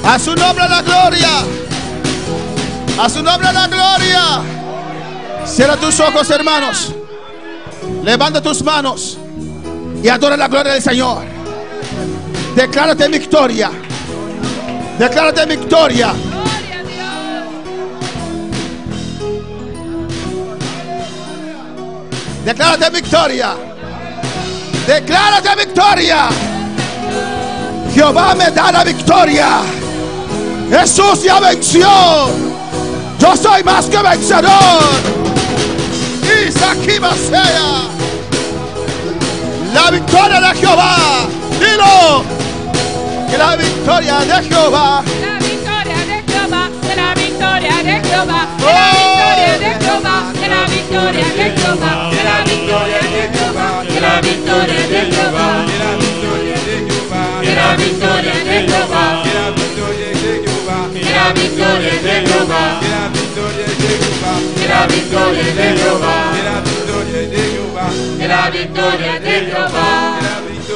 A su nombre la gloria. A su nombre la gloria. Cierra tus ojos, hermanos. Levanta tus manos y adora la gloria del Señor. Declárate en victoria. Declárate en victoria. Declárate en victoria. Declárate en victoria. Jehová me da la victoria. Jesús ya venció. Yo soy más que vencedor. Isaquima sea. La victoria de Jehová. Dilo. Que la victoria de Jehová. La victoria de Jehová. Que la victoria de Jehová. Que la victoria de Jehová. Que la victoria de Jehová. Que la victoria de Jehová. Que la victoria de Jehová. Que la victoria de Jehová. Que la victoria de Jehová. Que la victoria de Jehová. Que la victoria de Jehová.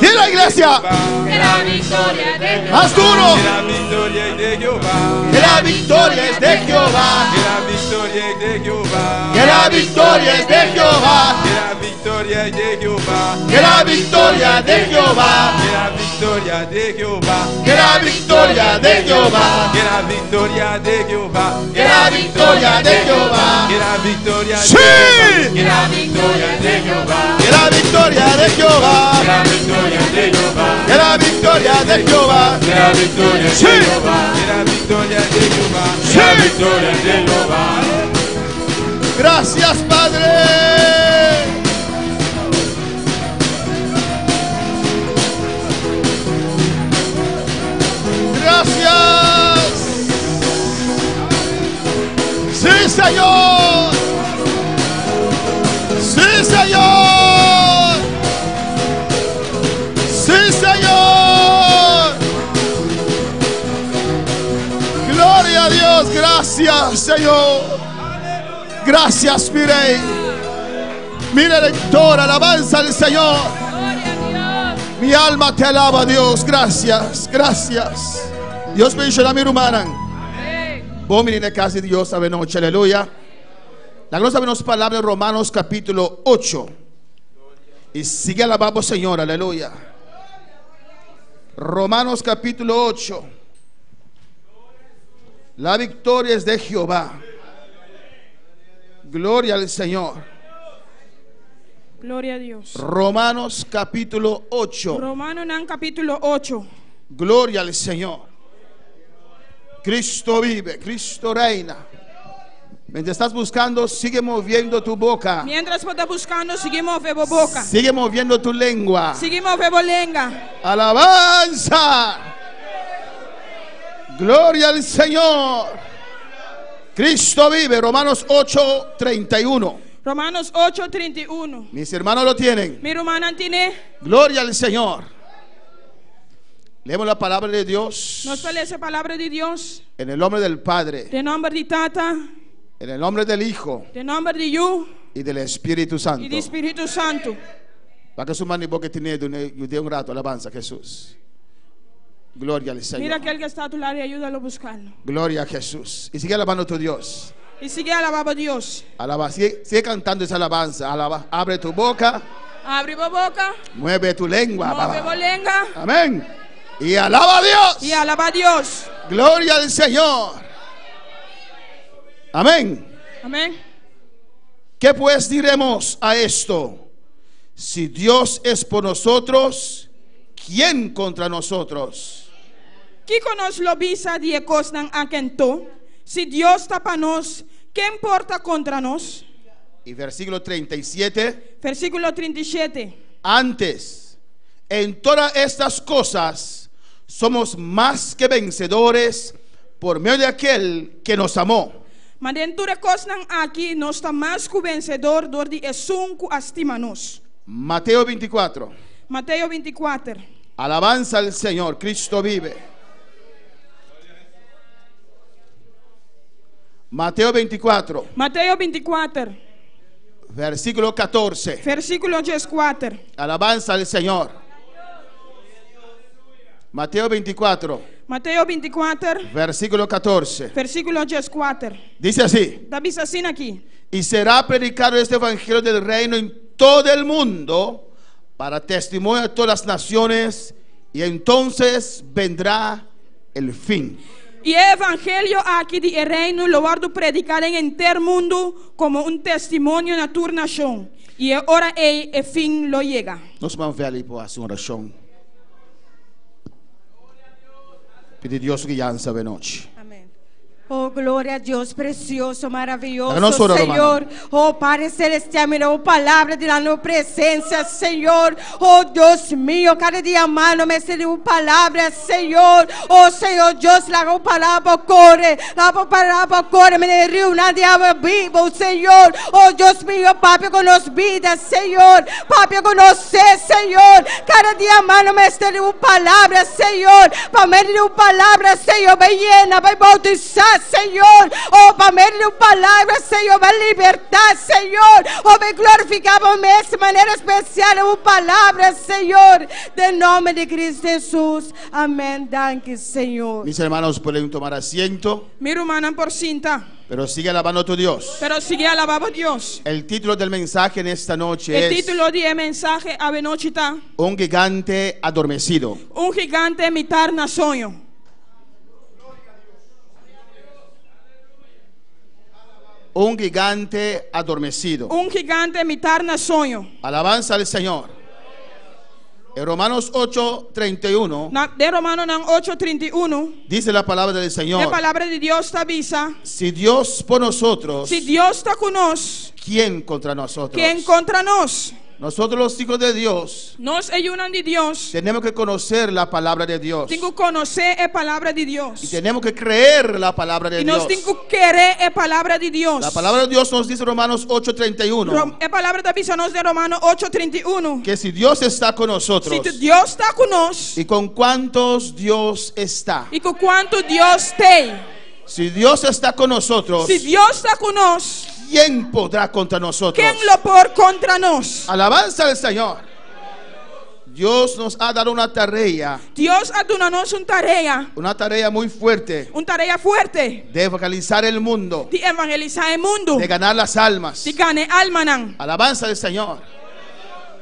Y la iglesia. Que la victoria de Jehová. Más duro. Que la victoria es de Jehová. Que la victoria es de Jehová. Que la victoria es de Jehová. Que la victoria es de Jehová. Que la victoria es de Jehová. Que la victoria de Jehová. Que la victoria de Jehová. Que la victoria de Jehová. Que la victoria de Jehová. Que la victoria de Jehová. Que la victoria Sí. Que la victoria de Jehová. Que la victoria de Jehová. Que la victoria de Jehová. Que la victoria de Jehová. Que la victoria Sí. de Jehová. Que la victoria de Jehová. Que la victoria de Jehová. Gracias, Padre. Gracias. Sí, Señor. Sí, Señor. Sí, Señor. Gloria a Dios. Gracias, Señor. Gracias, mi Rey. Mi Redentor, alabanza al Señor. Gloria a Dios. Mi alma te alaba, Dios. Gracias, gracias. Dios bendiga a mi hermana. Bom menino casa de Dios esta noche, aleluya. La gloria de nos palabra en Romanos capítulo 8. Y sigue alabando, Señor, aleluya. Romanos capítulo 8. La victoria es de Jehová. Gloria al Señor. Gloria a Dios. Romanos capítulo 8. Romanos capítulo 8. Gloria al Señor. Cristo vive, Cristo reina. Mientras estás buscando, sigue moviendo tu boca. Mientras você está buscando, seguimos movendo a boca. Sigue moviendo tu lengua. Seguimos movendo a língua. Alabanza. Gloria al Señor. Cristo vive. Romanos 8:31. Romanos 8:31. Mis hermanos lo tienen. Mi hermana tiene. Gloria al Señor. Leemos la palabra de Dios Nos parece a palavra de Deus. en el nombre del Padre, De nome de Tata. en el nombre del Hijo De nome de Yu. y del Espíritu Santo. E do Espírito Santo. Para que su mano y boca tiene de un rato, alabanza a Jesús. Gloria al Señor. Mira aquele que está a tu lado e ayúdalo a buscarlo. Gloria a Jesús. Y sigue alabando a tu Dios. E sigue a alabar a Deus. Alaba, sigue cantando esa alabanza. Alaba, abre tu boca, Abre a boca. mueve tu lengua. Move a língua. Amén. Y alaba a Dios. E alaba a Deus. Gloria al Señor. Amén. Amém. ¿Qué pues diremos a esto? Si Dios es por nosotros, ¿quién contra nosotros? Que conosco lobisa de cosnan a quento. Se Deus está para nós, quem importa contra nós? Y versículo 37. Versículo 37. Antes, en todas estas cosas, somos más que vencedores por medio de aquel que nos amó. Mas dentro de cosnan aqui, nós está mais que vencedor door de esunco estima-nos. Mateo 24. Mateus 24. Alabanza al Señor. Cristo vive. Mateo 24. Mateus 24. Versículo 14. Versículo 14. Alabanza al Señor. Mateo 24. Mateo 24, versículo 14. versículo 14. Dice así: Está dice assim aqui. y será predicado este evangelio del reino en todo el mundo para testimonio a todas las naciones, y entonces vendrá el fin. E o evangelho aqui de reino lo guardo predicar em inteiro mundo como testemunho na tua nação. E ora o fim lo chega. Nós vamos ver ali por hacer uma oração. Pedir a Deus guiança de noite. Amén. Oh, gloria a Dios, precioso, maravilloso, Háganos orar, Señor. Oh, Padre Celestial, mira, oh, palabra de la no presencia, Señor. Oh, Dios mío, cada día más no me sale una palabra, Señor. Oh, Señor, Dios, la palabra corre, me río una diablo vivo, Señor. Oh, Dios mío, papi, con los vidas, Señor. Papi, conoce, Señor. Cada día más no me sale una palabra, Señor. Para me una palabra, Señor, me llena, me bautizar, Señor. Oh, para meio de palavra, Senhor, vai libertar, Senhor. Oh, vai glorificar por mim de maneira especial uma palavra, Senhor. De nome de Cristo Jesus. Amém. Danke, Senhor. Mis hermanos pueden tomar asiento, Mi hermana por cinta, pero sigue alabando a tu Dios. pero sigue alabando a Dios. El título del mensaje en esta noche El es título de mensaje a noche está Un gigante adormecido. Un gigante mitar na sonho. Un gigante adormecido. Un gigante mitar na sonho. Alabanza al Señor. En Romanos 8:31 De Romano 8:31, dice la palabra del a Señor: palavra de Deus está avisa. si Dios por nosotros, Se Deus está conosco, ¿quién contra nosotros? quem contra nós? Nosotros los hijos de Dios Nós ayunan de Deus. tenemos que conocer la palabra de Dios. Tenho que conhecer a palavra de Y Deus. tenemos que creer la palabra de E Dios. nós temos que querer a palavra de Deus. La palabra de Dios nos dice en Romanos 8:31 A palavra da avisa nós de Romano 8:31. que si Dios está con nosotros, Se Deus está conosco ¿y con cuántos Dios está? e com quanto Deus tem. Si Dios está con nosotros, Se Deus está conosco, ¿quién podrá contra nosotros? quem lo por contra nós? Alabanza al Señor. Dios nos ha dado una tarea Deus ha dado nós muy fuerte uma tarefa forte de evangelizar el mundo, de evangelizar o mundo, de ganar las almas. de ganhar alma não. Alabanza al Señor.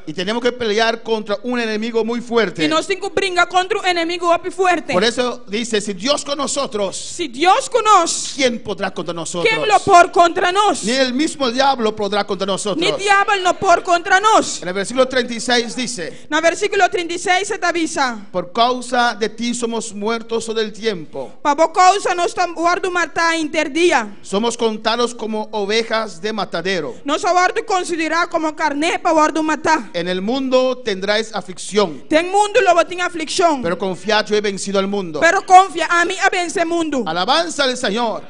Y tenemos que pelear contra un enemigo muy fuerte. E nós temos que brincar contra um inimigo muito forte. Por eso dice, si Dios con nosotros, Se Deus conosco, ¿quién podrá contra nosotros? quem lo por contra nós? Ni el mismo diablo podrá contra nosotros. Ni diabo não por contra nós. En el versículo 36 dice: No versículo 36 se te avisa. por causa de ti somos muertos todo el tiempo. Para boa causa nós estamos guardo matar interdia. Somos contados como ovejas de matadero. Nós guardo considerar como carne para guardo matar. En el mundo tendráis aflicción, Tem mundo logo tem aflição. pero confiad, yo he vencido al mundo. Pero confia a mim a vencer mundo. Alabanza al Señor.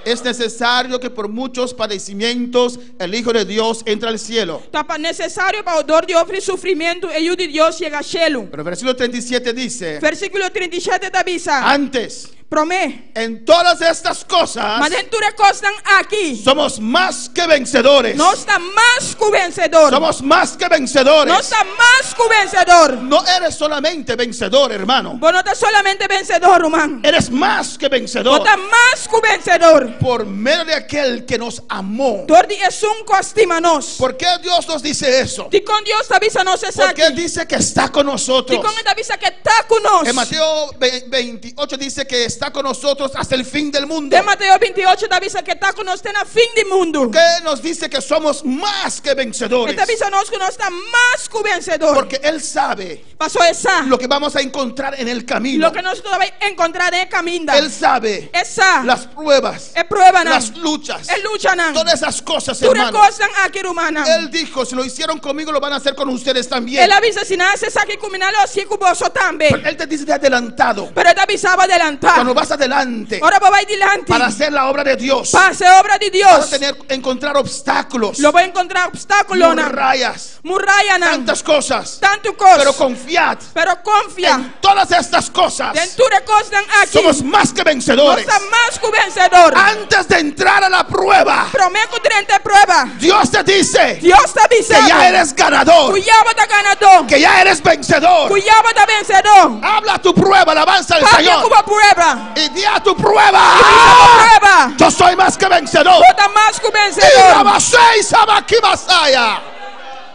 Es necesario que por muchos padecimientos el Hijo de Dios entre al cielo. Tá necessário para o dor de ofre sofrimento e o de Deus chega a cielo. Pero el versículo 37 dice: Versículo 37 te avisa. antes, Promete. en todas estas cosas Mas dentro de cosas aqui. somos más que vencedores. Nós está mais que vencedor. Somos más que vencedores. Nós está mais que vencedor. No eres solamente vencedor, hermano. Vos não está solamente vencedor, irmão. Eres más que Vos vencedor está mais que vencedor. por medio de aquel que nos amó. Dor de Jesus estima nós. ¿Por qué Dios nos dice eso? De com Deus avisa nós está Porque aqui. Él dice que está con De nosotros. com Ele avisa que está conosco. En Mateo 28 dice que está con nosotros hasta el fin del mundo. De Mateo 28 te avisa que está conosco na fim do mundo. Que nos dice que somos más que vencedores. Ele avisa nós que nós está mais que vencedor. Porque Él sabe Passou essa. lo que vamos a encontrar en el camino. Lo que nós vai encontrar em caminho. Él sabe Essa. las pruebas, É prova não. las luchas, É luta não. todas esas cosas, Tudo hermano. coisa aqui humana. Él dijo, si lo hicieron conmigo, lo van a hacer con ustedes también. Ele avisa se não se saque combinado assim com você também. Él te dice de adelantado. Pero ele avisava adelantado. Cuando Cuando vas adelante Ora vai dilante. para hacer la obra de Dios, Para ser obra de vas a Dios. encontrar obstáculos, Lo voy a encontrar obstáculos. murallas, Muralla. tantas cosas. Tanto Pero cosas. confiad, Pero confia. en todas estas cosas Dentro de cosas aquí. somos más que vencedores. Nossa mais que vencedor. Antes de entrar a la prueba, Prometo durante a prueba. Dios te dice Deus está que dizendo. ya eres ganador, Cuidado da ganador. que ya eres vencedor. Cuidado da vencedor. Habla tu prueba, alabanza al Fala Señor. com a prueba. Y di a tu prueba: Prueba. yo soy más que vencedor. Toda mais que Y vencedor. Rabaseis Abaquibasaya.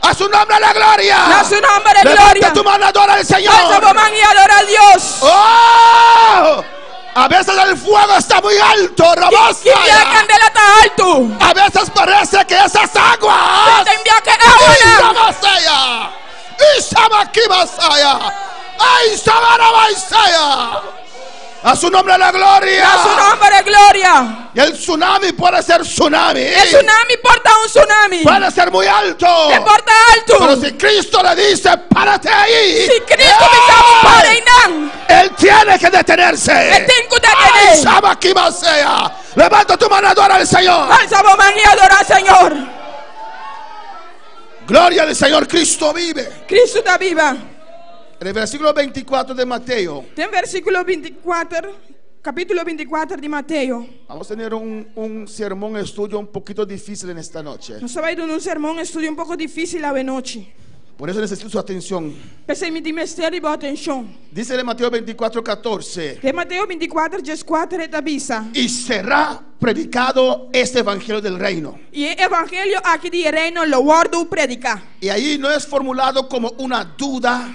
A su nombre la gloria. Na seu nome de Levanta glória. tu mano, adora al Alça a Señor. mão e adora a Deus. ¡Oh! A veces el fuego está muy alto, Que a Rabasaya. candela está alto. A veces parece que esas aguas. Tem que água. Rabasaya. Isabaquibasaya. ¡Ay, Sabarabasaya! A su nombre la gloria. Na seu nome de glória. Y el tsunami puede ser tsunami. E tsunami porta tsunami. Puede ser muy alto. E porta Pero alto. si Cristo le dice, párate ahí. Se Cristo me chama para e não. Él tiene que detenerse. Eu tenho que Ay, detener. Sabaquibasaya. Levanta tu mano, adora al Señor. Alça a mão e adora ao Senhor. Gloria al Señor, Cristo vive. Cristo está viva. En el versículo 24 de Mateo, Tem versículo 24, capítulo 24 de Mateo. vamos a tener un sermón, estudio un poquito difícil en esta noche. Nós vai dar um sermão, estudo um pouco difícil à noite. Por eso necesito su atención. Pensei me de mistério e boa atenção. Dice en Mateo 24, 14. De Mateo 24, 14, ele avisa. Y será predicado este evangelio del reino. E o evangelho aqui de reino lo guardo predicar. Y ahí no es formulado como una duda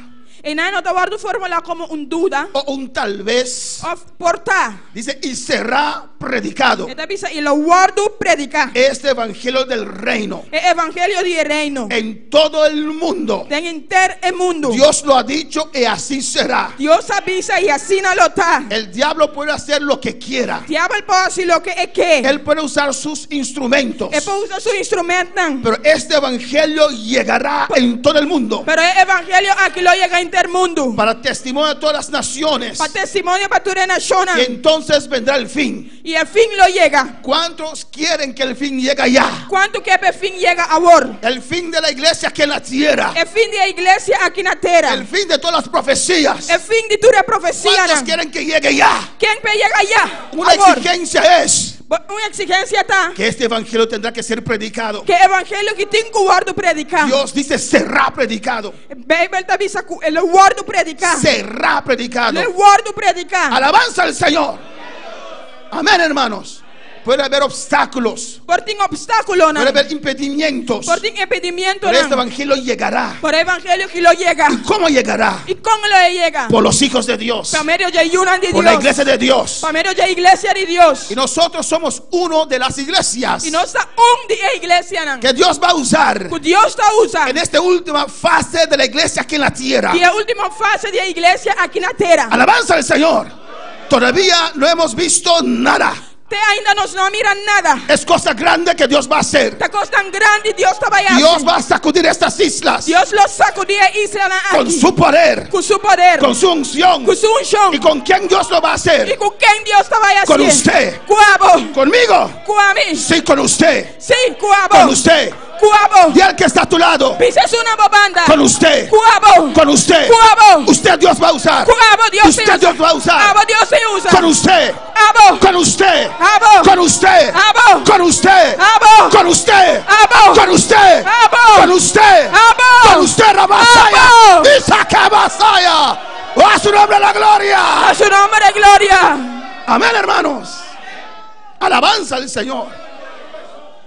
E não é guardo formular como dúvida o un tal vez. ou portar. Dice, y será predicado Ele avisa e lo guardo predicar. este evangelio del reino O evangelho de reino. en todo el mundo. Tem inteiro o mundo. Dios lo ha dicho y así será. Deus avisa e assim não lo está. El diablo puede hacer lo que quiera. Diabo pode fazer o que quer. Él puede usar sus instrumentos. Ele pode usar seu instrumento. Pero este evangelio llegará en todo el mundo Pero o evangelho aqui lo llega em todo mundo. para testimonio de todas las naciones. Para testemunho para toda a nação. Y entonces vendrá el fin. E o fim lo llega. ¿Cuántos quieren que el fin llegue ya? Quanto que o fim llega agora? El fin de la iglesia aquí en la tierra. O fim da igreja aqui na terra. El fin de todas las profecías. O fim de toda a profecia. ¿Cuántos quieren que llegue ya? Quem vai chegar já? Una exigencia es Uma exigência está. que este evangelio tendrá que ser predicado. Que o evangelho que tem que guardo predicar. Dios dice, será predicado. Bíblia está avisa que ele guardo predicar. Será predicado. Ele guardo predicar. Alabanza al Señor. Amén, hermanos. Puede haber obstáculos, Por tem obstáculo, puede haber impedimientos, por tem impedimento, pero este evangelio llegará. por o evangelho que lo llega. ¿Y cómo llegará? E como lo llega? Por los hijos de Dios, Por meio de ayuno de por la Deus. iglesia de Dios. Por meio da igreja de Deus. Y nosotros somos uno de las iglesias E nós está de a igreja, que Dios va a usar que Deus está usando. en esta última fase de la iglesia aquí en la tierra. E a última fase da igreja aqui na terra. Alabanza al Señor. Todavía no hemos visto nada. Te ainda nós não mira nada. Es cosa grande que Dios va a hacer. Esta coisa tão grande Deus está vai Dios va a sacudir estas islas Deus lo sacudia a isla con aqui. su poder, Com seu poder. con su unción. Com sua unção. ¿Y con quién Dios lo va a E hacer? com quem Deus está vai Con fazer? usted. Com abo. ¿Conmigo? Com a mim. Sí, con usted. Sim, com Con abo. usted. Com abo. Y el que está a tu lado. Pisas uma bobanda. Con usted. Com abo. Con usted. Com abo. Usted Dios va a usar. Com abo Deus se Usted usa. Dios va a usar. Abo Deus se usa. Con usted. Abo. Con usted. Abo. Con usted. Abo. Con usted. Abo. Con usted. Abo. Con usted. Abo. Con usted. Abo. Con usted, Rabasaya. Abo. Y saca Basaya. A su nombre la gloria. A seu nome de glória. Amén, hermanos. Alabanza al Señor.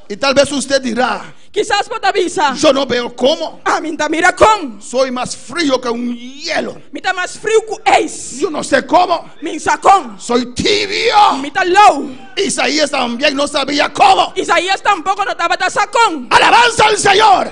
Y tal vez usted dirá, Quizás pode avisar. yo no veo cómo. A mim tá mira com. Soy más frío que un hielo. Me tá mais frio que ex. Yo no sé cómo. Me sacou. Soy tibio. Me tá low. Isaías también no sabía cómo. Isaías tampouco não estava tá sacão. Alabanza al Señor.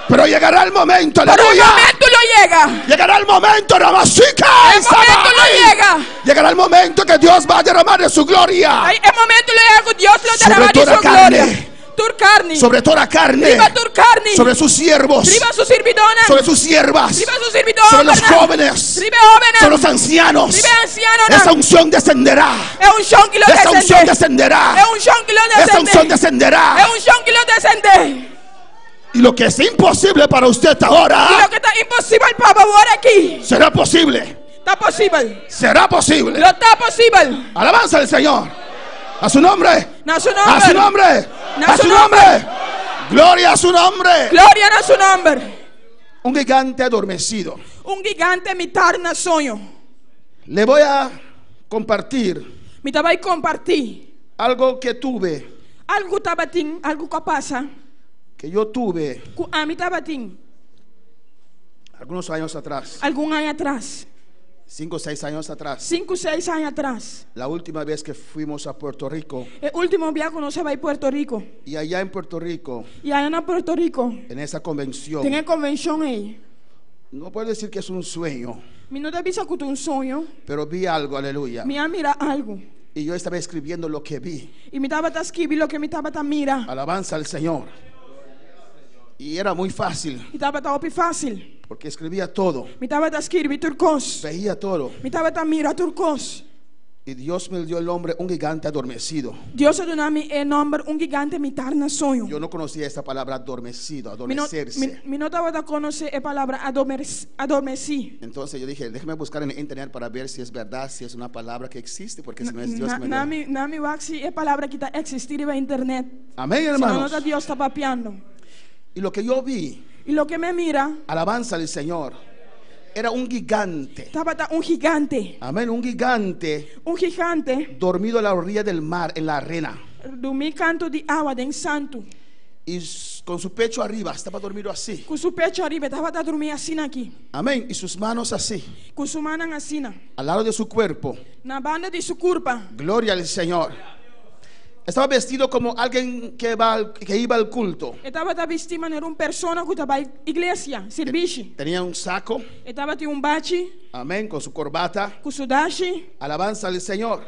Pero llegará el momento, Pero o aleluya. momento lo llega. Llegará el momento, Ramasica. El momento lo llega. Llegará el momento que Dios va a derramar de su gloria Aí é momento lo llega. Deus lo dará sobre de toda sua glória. carne. tur carne. sobre toda carne, Riba tur carne. sobre sus siervos, Riba su servidona. sobre sus siervas, Riba su servidona. sobre los jóvenes, Riba jóvenes. sobre los ancianos. Riba anciano. Esa unción descenderá. Es un shon que lo Esa unción descende. descenderá. Es un shon que lo Esa unción descende. descenderá. Es un shon que lo descende. Y lo que es imposible para usted Y lo ahora que está imposible para ahora aquí. será posible. Está posible. Será posible. Lo está posible. Alabanza al Señor. A su nombre. Na su A su nombre. nombre. Na A su su nombre. Gloria a su nombre. Gloria a su nombre. Un gigante adormecido. Un gigante mitar na sonho. Le voy a compartir Me tava aí compartilhar algo que tuve, algo tabatim, algo que passa. que yo tuve A mim tabatim, algunos años atrás, algum ano atrás, 5 o 6 años atrás. 5, 6 anos atrás. La última vez que fuimos a Puerto Rico, O último viaje que nós vai Puerto Rico. y allá en Puerto Rico, E aí na Puerto Rico en esa convención, tem a convenção aí. no puedo decir que es un sueño, Me não deve ser que um sonho. pero vi algo, aleluya. Me mira algo. Y yo estaba escribiendo lo que vi. E me tava escrevendo o que me tava mira. Alabanza al Señor. Y era muy fácil, Me tava fácil. porque escribía todo, Me tava escrevendo turcos. veía todo. Me tava mira turcos. Y Dios me dio el nombre, un gigante adormecido. Deus deu nome é nombre um gigante mitar na sonho. Yo no conocía esta palabra adormecido, Me não adormecerse. estava conhecer a palavra adormeci. Entonces yo dije, déjame buscar en internet para ver si es verdad, si es una palabra que existe, porque si no es Dios me dio. Na mi waxi é palavra que está existir na internet. Amén, Se não hermanos. está Deus está papiando. Y lo que yo vi, E lo que me mira, alabanza al Señor, era un gigante. estava um gigante. Amén, un gigante Um gigante dormido a la orilla del mar, en la arena. do meu canto de água de santo. Y con su pecho arriba, estaba dormido así. Com seu peito arriba, estava dormindo assim aqui. Amén, y sus manos así, Com sua mão assim, al lado de su cuerpo. na banda de sua curva. Gloria al Señor. Estaba vestido como alguien que iba al culto. Estava vestindo era uma pessoa que estava na igreja, serviço. Tenía un saco, Estava tinha um bate, amén, con su corbata. com seu dashi Alabanza al Señor.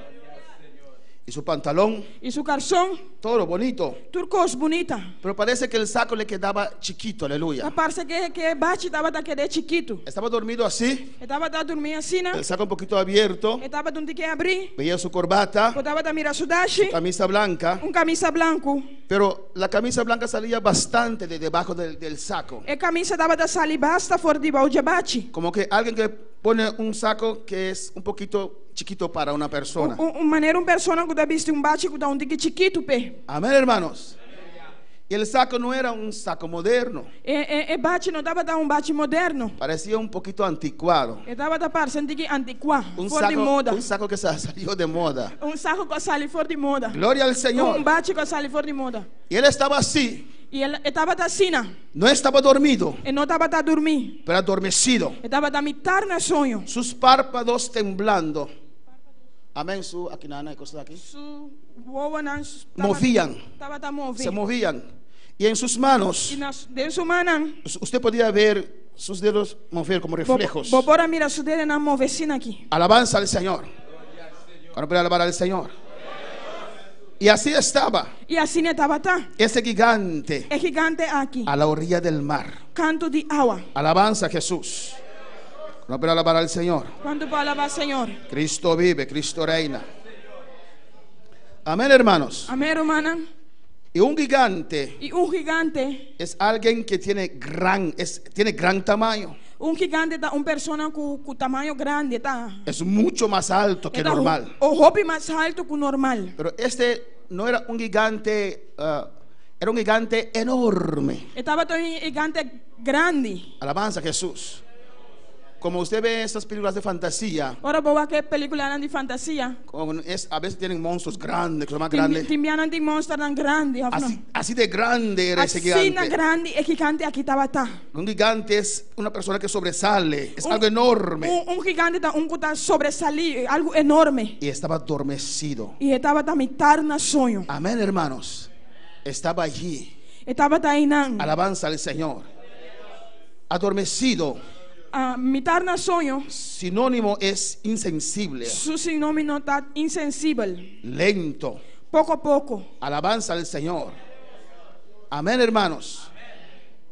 Y su pantalón, e seu calção, todo bonito. turcos bonita. Pero parece que el saco le quedaba chiquito, aleluya. Parece que bate estava daquele chiquito. Estaba dormido así, Estava dormindo assim, el saco un poquito abierto. estava onde que abrir. Veía su corbata, Estava a mirar seu dashi, camisa blanca. camisa branco. Pero la camisa blanca salía bastante de debajo del saco. E camisa estava da salir basta fora de balde bate. Como que alguien que pone un saco que es un poquito chiquito para una persona. Maneira persona que veste bate que onde que chiquito pe. Amén, hermanos. Y el saco no era un saco moderno. E bate não estava bate moderno. Parecía un poquito anticuado. Estava parecendo que antiquado, Un fora de moda. saco que salió de moda. Saco que sale fora de moda. Gloria al Señor. Bate que sale fora de moda. Y él estaba así. E ele estava assim, No estaba dormido, e não estava a dormir. pero adormecido. Estava a mitar na sonho. Sus párpados temblando. Amén. Aquí nada, hay cosas aquí. Movían. Estava mover. Se movían. Y en sus manos, E de sua mão, usted podía ver sus dedos mover como reflejos. bora mira sua dele na movecina aqui. Alabanza al Señor. Cuando puede alabar al Señor. Y así estaba E assim estava ese gigante é gigante aqui, a la orilla del mar. canto de água. Alabanza a Jesús. No puede alabar al Señor. Quando para alabar Senhor. Cristo vive, Cristo reina. Amén, hermanos. Amém, hermana. Y un gigante E gigante, es alguien que tiene gran tamaño. gigante é persona com tamanho grande, tá? Es mucho más alto que normal. O roupa mais alto que o normal. Pero este no era un gigante, era un gigante enorme. Estava tão gigante grande. Alabanza a Jesús. Como usted ve estas películas de fantasía, Ora boa que película de fantasia. a veces tienen monstruos grandes, que son más grandes. Timbiana de monstro tan grande. Así de grande era ese Assim na gigante. grande é gigante aqui estava tá. Un gigante es una persona que sobresale, es algo enorme. Gigante tá que tá sobresalir, algo enorme. Y estaba adormecido. E estava a mitar na sonho. Amén, hermanos. Estaba allí. Estava aí na Alabanza al Señor. Adormecido. mitar na sonho. Sinónimo es insensible, Su sinônimo está insensível. lento. Pouco a pouco. Alabanza al Señor. Amén, hermanos.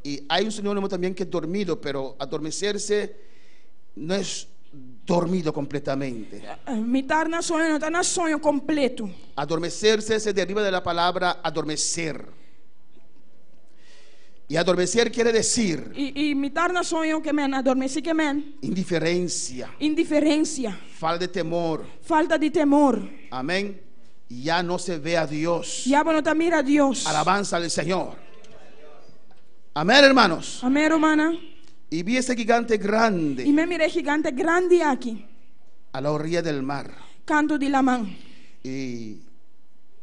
Y hay un sinónimo también que es dormido, pero adormecerse no es dormido completamente. Mitar na sonho, não está na sonho completo. Adormecerse se deriva de la palabra adormecer. Y adormecer quiere decir E mitar na sonho que men, adormeci que men. indiferencia, Indiferência, falta de temor. falta de temor. Amén. Ya no se ve a Dios. Diabo não tá mira a Deus. Alabanza al Señor. Amén, hermanos. Amém, hermana. Y vi ese gigante E grande me mirei gigante grande aqui, a la orilla del mar. canto de Lamã. Y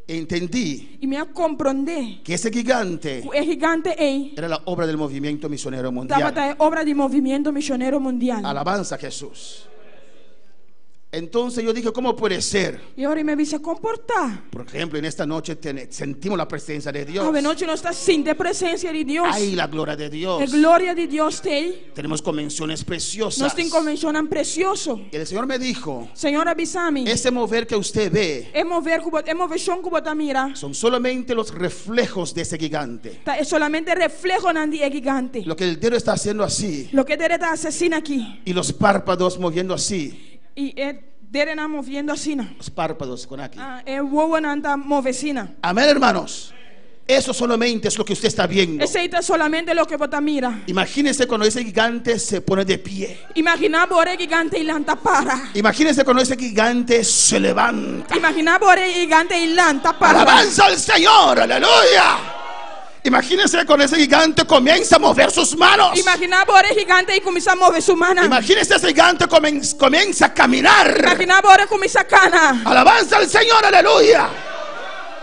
entendí E me compreender que ese gigante que o gigante aí era la obra del movimiento misionero estava mundial. da obra de movimento missionário mundial. Alabanza a Jesús. Entonces yo dije, ¿cómo puede ser? E ora me vi se comportar. Por ejemplo, en esta noche sentimos la presencia de Dios. A noite nós está sim a presença de Deus. Hay la gloria de Dios. A glória de Deus tem. Tenemos convenciones preciosas. Nós tem convenção precioso. Y el Señor me dijo, Senhor avisame. ese mover que usted ve É mover que bota mira. son solamente los reflejos de ese gigante. É solamente reflejo nandi é gigante. Lo que el dedo está haciendo así Lo que ele está assassina aqui. y los párpados moviendo así. E dele na movendo assim. Los párpados con aquí. É o nanda movecina. Amén, hermanos. Eso solamente es lo que usted está viendo. Esse aí tá solamente lo que bota mira. Imagínese cuando ese gigante se pone de pie. Imaginava ore gigante ilanta para. Imagínese cuando ese gigante se levanta. Imaginava ore gigante ilanta para. Alabanza al Señor, aleluya. Imagínese cuando ese gigante comienza a mover sus manos. Imaginava ore gigante e começa a mover sua mano. Imagínese ese gigante comienza a caminar. Imaginava ore começa a cana. Alabanza al Señor, aleluya.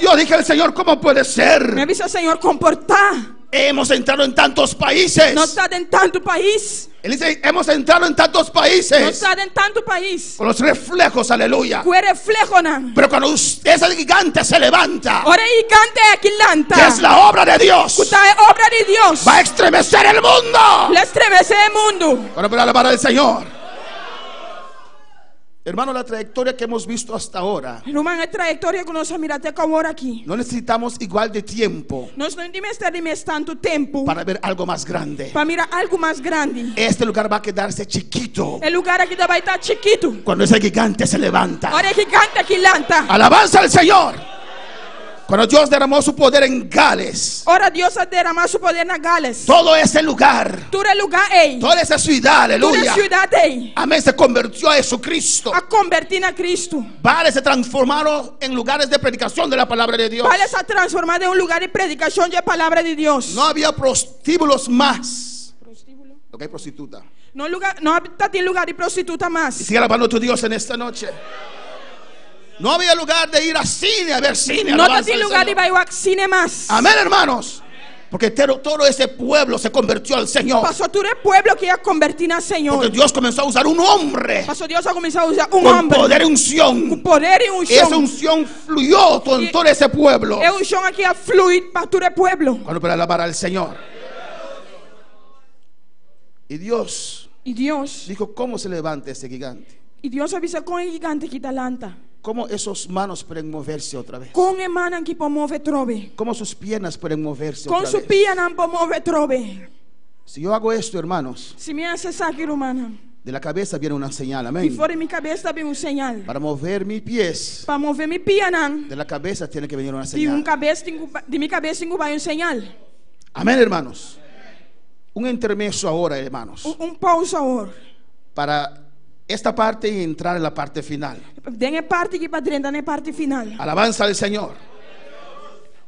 Yo dije al Señor, ¿cómo puede Me ser? avisa Senhor comportar. Hemos entrado en tantos países. Nós está em tanto país. Él dice, hemos entrado en tantos Nós países está em tanto país. con los reflejos, aleluya. Que reflejo nan. Pero cuando ese gigante se levanta, Ore gigante é que lanta. que es la obra de Dios, Kuta é obra de Deus. va a estremecer el mundo. Le estremece o mundo. Bueno, para alabar al Señor. Hermano, la trayectoria que hemos visto hasta ahora, Irmão, é trajetória que nós miramos até agora aqui. no necesitamos igual de tiempo Nós não temos tanto tempo para ver algo más grande. para mirar algo mais grande. Este lugar va a quedarse chiquito O lugar aqui vai estar chiquito. cuando ese gigante se levanta. Ore gigante que lanta. Alabanza al Señor. Cuando Dios derramó su poder en Gales, Ora Deus a derramar seu poder na Gales. todo ese lugar, Todo lugar aí. toda esa ciudad, Toda aleluya, cidade aí. amén, se convirtió a Jesucristo. A convertir a Cristo. Bares se transformaron en lugares de predicación de la palabra de Dios. Para se transformar em lugar de predicação de palavra de Deus. No había prostíbulos más. Ok, prostituta. Não está em lugar de prostituta mais. Sigue alabando a tu Dios en esta noche. No había lugar de ir a cine, a ver cine. Não alabanza está em al lugar de Señor. ir ao cine mais. Amén, hermanos. Porque todo ese pueblo se convirtió al Señor. Passou todo o pueblo que ia convertir a Porque Senhor. Dios comenzó a usar un hombre Passou Deus a começar a usar um con homem. poder y Com unción. poder e Esa unção. unción fluyó con todo ese pueblo. É unção aqui a fluir para todo o pueblo. Cuando para alabar al Señor. Y Dios E Deus. dijo, ¿cómo se levanta ese gigante? E Deus avisa com o gigante que talanta. ¿Cómo esos manos pueden moverse otra vez? Com a mão que pode mover trove. ¿Cómo sus piernas pueden moverse Com otra sua vez? pia não pode mover trove. Si yo hago esto, hermanos, Se me acessar aqui, humana. de la cabeza viene una señal, E amén. fora de minha cabeça também um sinal. Para mover mis pies, Para mover minha pia não. de la cabeza tiene que venir una De señal. cabeça de minha cabeça tem um sinal. Amén, hermanos. Un intermeso ahora, hermanos, Pausa agora. para esta parte y entrar en la parte final. Den a parte que para dentro na parte final. Alabanza al Señor.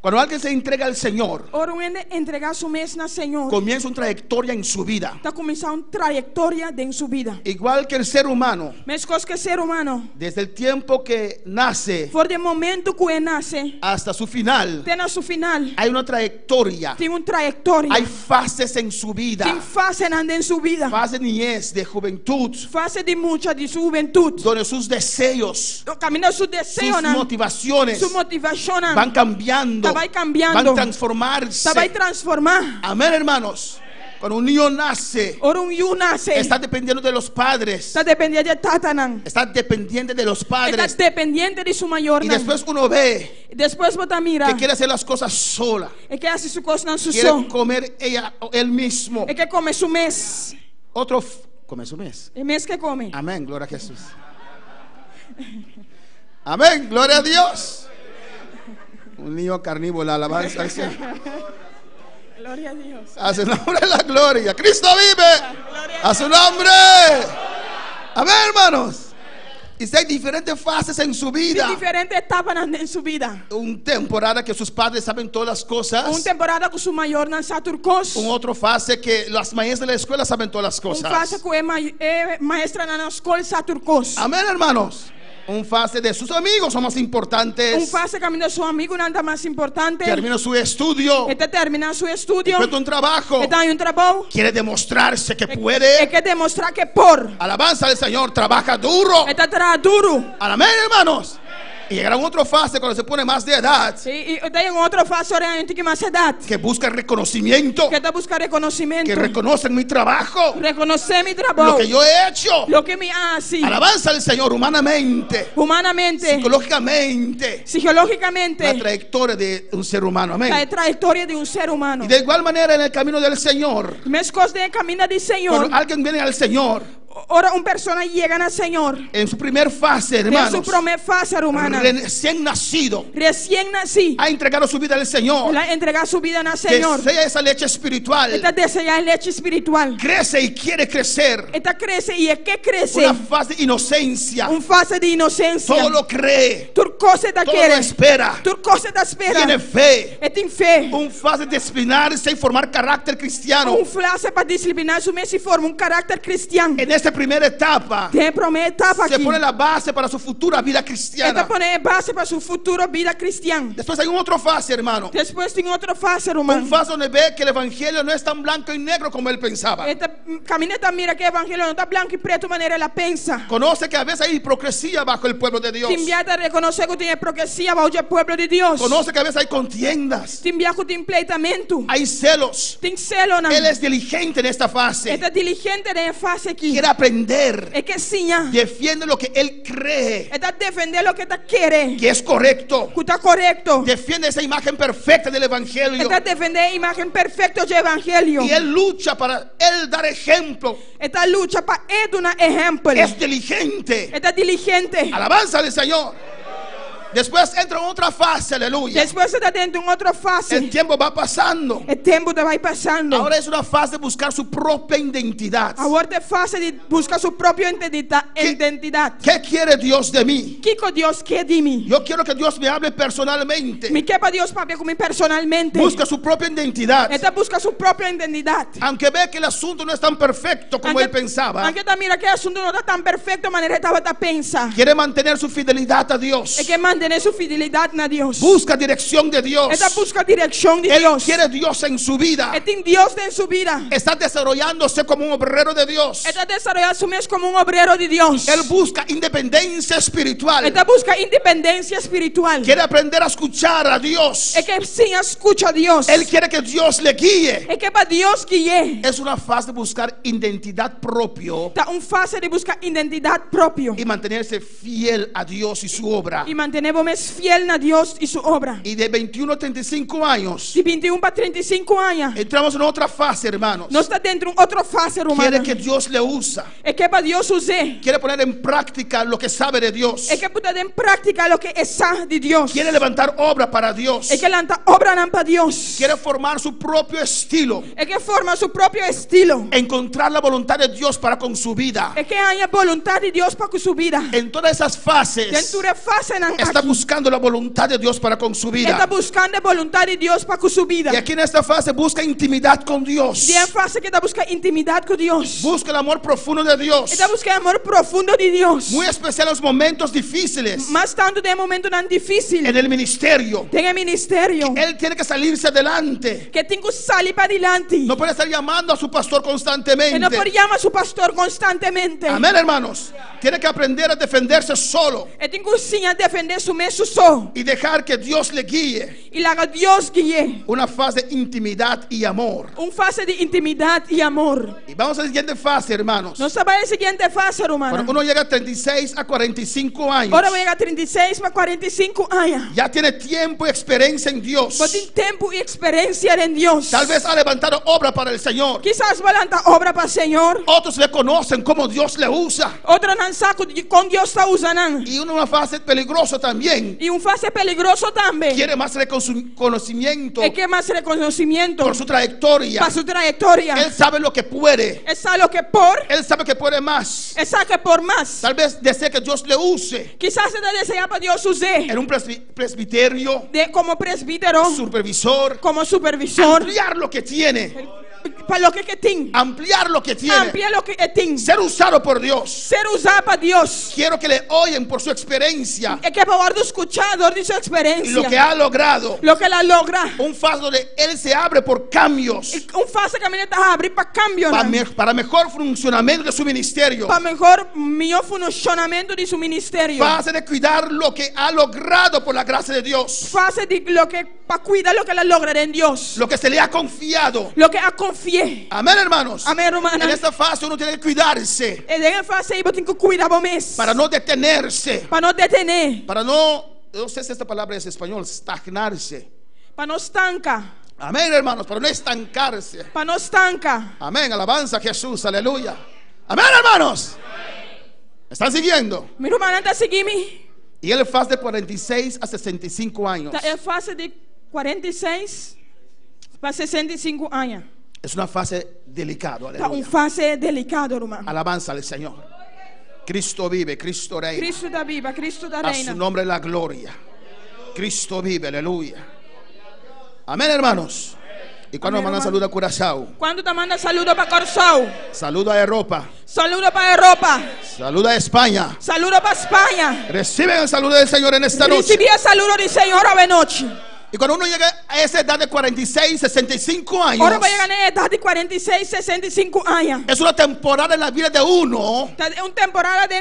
Cuando alguien se entrega al Señor, Ora entregar sua mês na Senhor. comienza una trayectoria en su vida. Está começando uma trajetória dentro de sua vida. Igual que el ser humano, Mas coisa que ser humano. desde el tiempo que nace For de momento que ele nasce, hasta su final, tem na sua final. hay una trayectoria. Tem trajetória. Hay fases en su vida. Tem fase em sua vida. Fase de niñez, de juventud, Fase de muita de sua juventude. donde sus deseos, Camina seu desejo, sus motivaciones sua motivação, van cambiando, vai cambiando. van transformarse. vai transformar. Amén, hermanos. Cuando un niño nace, Ora un yu nase. está dependiendo de los padres. Está dependiente de tatanan. Está dependiente de los Está padres. dependiente de su mayor. Y después uno ve Después bota mira. que quiere hacer las cosas sola. É que hace su cosa en su Quiere son. comer ella o él mismo. É que come su mes. Otro come su mes. El mes que come. Amén, gloria a Jesús. Amén, gloria a Dios. Un niño carnívoro, alabanza al Señor. Gloria a Dios. A su nombre la gloria. Cristo vive. A su nombre. Amén, hermanos. Y si hay diferentes fases en su vida. Hay diferentes etapas en su vida. Una temporada que sus padres saben todas las cosas. Una temporada con su mayor não sabe turcos. Un otro fase que las maestras de la escuela saben todas las Uma fase cosas. que é maestra na escola sabe turcos. Amén, hermanos. Un fase de sus amigos son más importantes. Fase caminho de seu amigo nada mais importante. Termina su estudio. Este termina su estudio. Encuentra un trabajo. Está em trabalho. Quiere demostrarse que É puede. que demonstrar que por. Alabanza al Señor. Trabaja duro. Está trabalhando duro. Amén, hermanos. Y llegará a otra fase cuando se pone más de edad. E tem outra fase onde a gente que mais idade. Que busca reconocimiento. Que está buscando reconhecimento. Que reconocen mi trabajo. Reconocer mi Lo trabalho. que yo he hecho. Lo que me hace. Alabanza al Señor humanamente. Humanamente. Psicológicamente. Psicológicamente. La trayectoria de un ser humano. La Amén. trayectoria de un ser humano. Y de igual manera en el camino del Señor. Mesmas coisas de caminho de Senhor. Cuando alguien viene al Señor. Ora, uma pessoa chega ao Senhor. En su primer fase, Em hermanos. sua primeira fase humana. Recién nacido. Recién nací. Ha entregado su vida al Señor. Ela entregar sua vida ao Senhor. Que sea esa leche espiritual. Esta desejar leite espiritual. Crece y quiere crecer. Esta cresce e quer crescer. Una fase de inocencia. Fase de inocência. Todo lo cree. Tur coisa da Todo lo querer. espera. Tur coisa da espera. Tiene fe. E tem fé. Un fase de disciplinarse y formar carácter cristiano. Fase para disciplinar su mente e forma carácter cristiano. En esta primera etapa. Tem a primeira etapa Se aqui. pone la base para su futura vida Esta cristiana. põe base para sua futura vida cristã. Después hay otra fase, hermano. Depois tem outra fase, Un irmão. fase donde ve que el evangelio no es tan blanco y negro como él pensaba. Esta caminheta mira que o evangelho não está branco e preto maneira ela pensa. Conoce que a veces hay hipocresía bajo el pueblo de Dios. Timbiata reconhece que tem hipocrisia bajo o povo de Deus. Conoce que a veces hay contiendas. Timbiaco tem pleitamento. Hay celos. Tem celo na. Él es diligente en esta fase. Esta diligente de fase aqui. Quiere aprender. É que sim, Defiende lo que él cree está defender o que está querendo. que es correcto. Que está correto. Defiende esa imagen perfecta del evangelio. Está defender a imagem perfeita do evangelho. Y él lucha para él dar ejemplo. Esta luta para ele dar exemplo. Es diligente. Está diligente. Alabanza al Señor. Después entra en otra fase, aleluya. Depois você está dentro de outra El fase. tiempo va pasando. O tempo vai passando. Ahora es una fase de buscar su propia identidad. Agora é fase de buscar sua própria identidade. ¿Qué quiere Dios de mí? O que Deus quer de mim? Yo quiero que Dios me hable personalmente. Me quer para Deus para ver comigo personalmente. Busca su propia identidad. Esta busca sua própria identidade. Aunque ve que el asunto no es tan perfecto como él pensaba. Aunque mira que o assunto não está tão perfeito da maneira que estava a pensar. Quiere mantener su fidelidad a Dios. É que manter sua fidelidade na Deus. Busca dirección de Dios. Esta busca a direção de Él Deus. quiere Dios en su vida. Tem Deus em sua vida. Está desarrollándose como un obrero de Dios. Está desarrollando su mês como obreiro de Deus. Él busca independencia espiritual. Esta busca independência espiritual. Quiere aprender a escuchar a Dios. É que sim, escucha a Deus. Él quiere que Dios le guíe. É que para Deus guie. Es una fase de buscar identidad propio Está fase de buscar identidade própria. y mantenerse fiel a Dios y su obra. E mantenemos fiel na Deus e sua obra. Y de 21 a 35 años De 21 para 35 anos. entramos en otra fase, hermanos. Nós está dentro de outra fase Quiere romana. que Dios le usa. É que para Deus use. Quiere poner en práctica lo que sabe de Dios. É que puta em prática o que é de Deus. Quiere levantar obra para Dios. É que lanta obra não para Deus. Quiere formar su propio estilo. É que forma seu próprio estilo. Encontrar la voluntad de Dios para con su vida. É que há vontade de Deus para com sua vida. En todas esas fases Dentro de fase não está buscando la voluntad de Dios para con su está vida. buscando a vontade de Deus para com sua vida. Y aquí en esta fase busca intimidad con Dios. De fase que está buscando intimidade com Deus. Busca el amor profundo de Dios. Está buscando amor profundo de Deus. Muy especial en los momentos difíciles. Mas tanto de momento não difícil. En el ministerio. Tem o ministério. Él tiene que salirse adelante. Que tem que sair para adiante. No puede estar llamando a su pastor Que não constantemente. pode chamar seu pastor constantemente. Amén, hermanos. Tiene que aprender a defenderse solo. E tem que sim a defender asumir su so y dejar que Dios le guíe. y la Dios guíe. Una fase de intimidad y amor. Un fase de intimidad y amor. Y vamos a la siguiente fase, hermanos. Nos va a la siguiente fase, hermano. Cuando uno llega a 36 a 45 años, Ahora voy a llegar a 36 para 45 años. ya tiene tiempo y experiencia en Dios. Vos tienes tiempo y experiencia en Dios. Tal vez ha levantado obra para el Señor. Quizás va a levantar obra para el Señor. Otros le conocen cómo Dios le usa. Otros no saben con Dios está usando. Y una fase peligrosa también. Y un fase peligroso también. Quiere más reconocimiento Es que más reconocimiento por su trayectoria. para su trayectoria. Él sabe lo que puede. Él sabe lo que por. Él sabe que puede más. Él sabe que por más. Tal vez desea que Dios le use Quizás se desea para Dios use. en un presbiterio, Como presbítero. supervisor, Como supervisor. ampliar lo que tiene, Para lo que tiene. ampliar lo que tiene, Amplía lo que tiene. ser usado por Dios. Ser usado para Dios. Quiero que le oyen por su experiencia Es que poder escuchar de su y experiencia. lo que ha logrado. Lo que la logra. Un fase donde Él se abre por cambios Un fase que a mí me está abrir para cambio. para mejor funcionamiento de su ministerio. Para mejor funcionamiento de su ministerio. Fase de cuidar lo que ha logrado por la gracia de Dios. Fase de lo que para cuidar lo que la logrará en Dios. Lo que se le ha confiado. Lo que ha confié. Amén, hermanos. Amén, hermano. En esta fase uno tiene que cuidarse En esa fase yo tengo que cuidar vos mismo. para no detenerse, Para no detener. para no sé si esta palabra es español, estagnarse. Para no estancar. Amén, hermanos, para no estancarse. Para no estancar. Amén, alabanza a Jesús, aleluya. Amén, hermanos. ¿Están siguiendo? Mi hermana está siguiendo. Y él fase de 46 a 65 años. Está en fase de 46 para 65 años. Es una fase delicada, Está una aleluya. fase delicada, hermano. Alabanza al Señor. Cristo vive, Cristo reina. Cristo da viva, Cristo da A reina. su nombre la gloria. Cristo vive, aleluya. Amén, hermanos. Y cuando Amén, mandan hermano. saludo a Curazao, Cuando te manda saludo para Corzao, saludo a Europa, saludo para Europa, saludo a España. saludo para España. Reciben el saludo del Señor en esta noche. Recibí el saludo del Señor a noche. Y cuando uno llega a esa edad de 46, 65 años, Ahora voy a ganar edad de 46, 65 años. es una temporada en la vida de uno Es una temporada de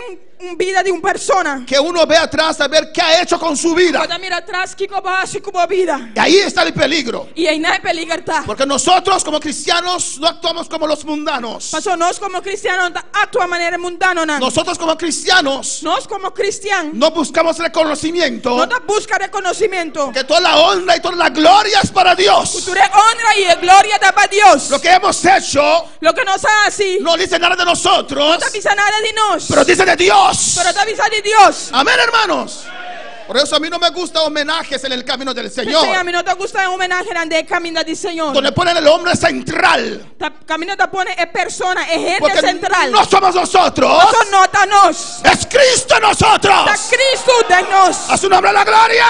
vida de una persona. que uno ve atrás a ver qué ha hecho con su vida. Cuando mira atrás, que va y como vida. Y ahí está el peligro. Y ahí no hay peligro. Porque nosotros como cristianos no actuamos como los mundanos. Pasó, nos como cristianos actúa de manera mundana. Nosotros como cristianos Nos como cristianos no buscamos reconocimiento. no te busca reconocimiento. Que toda la honra y toda la gloria es para Dios. Tu honra y gloria da para Dios. Lo que hemos hecho Lo que nos hace no dice nada de nosotros, no te avisa nada de nos. pero dice de Dios. Pero te avisa de Dios. Amén, hermanos. Por eso a mí no me gustan homenajes en el camino del Sí, a Señor, mí no te gusta el homenaje de el camino del Señor. donde ponen el hombre central. Camino te pone es persona, es gente Porque central. no somos nosotros, Eso nota nos. es Cristo en nosotros. Está Cristo de nos. A su nombre la gloria.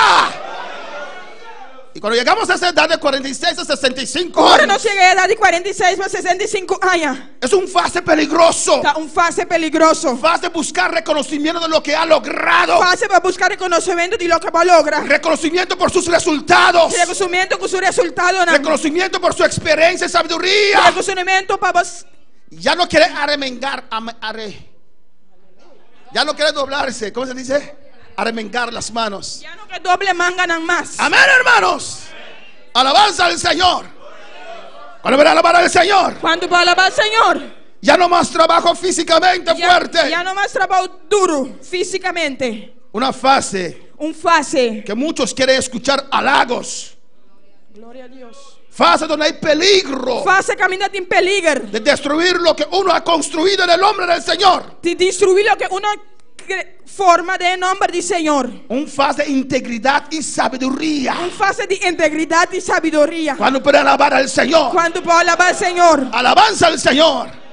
Y cuando llegamos a esa edad de 46 a 65 Ahora años, nos llega a edad de 46 a 65 años. es un fase peligroso. Está un fase peligroso. Fase de buscar reconocimiento de lo que ha logrado. Fase para buscar reconocimiento de lo que va a lograr. Reconocimiento por sus resultados. Reconocimiento con su resultado. Reconocimiento por su experiencia y sabiduría. Reconocimiento para vos. Ya no quiere arremengar. Ya no quiere doblarse. ¿Cómo se dice? Arremengar las manos. Ya no que doble manganan más. Amén, hermanos. Alabanza al Señor. Cuando verá alabar al Señor, Cuando va a alabar al Señor. ya no más trabajo físicamente fuerte. Ya no más trabajo duro físicamente. Una fase Un fase. que muchos quieren escuchar halagos. Gloria a Dios. Fase donde hay peligro Fase caminando en peligro. de destruir lo que uno ha construido en el nombre del Señor. De destruir lo que uno forma de nombre del Señor. Un fase de integridad y sabiduría. Un fase de integridad y sabiduría. Cuando puede alabar al Señor. Cuando puedo alabar al Señor. Alabanza al Señor.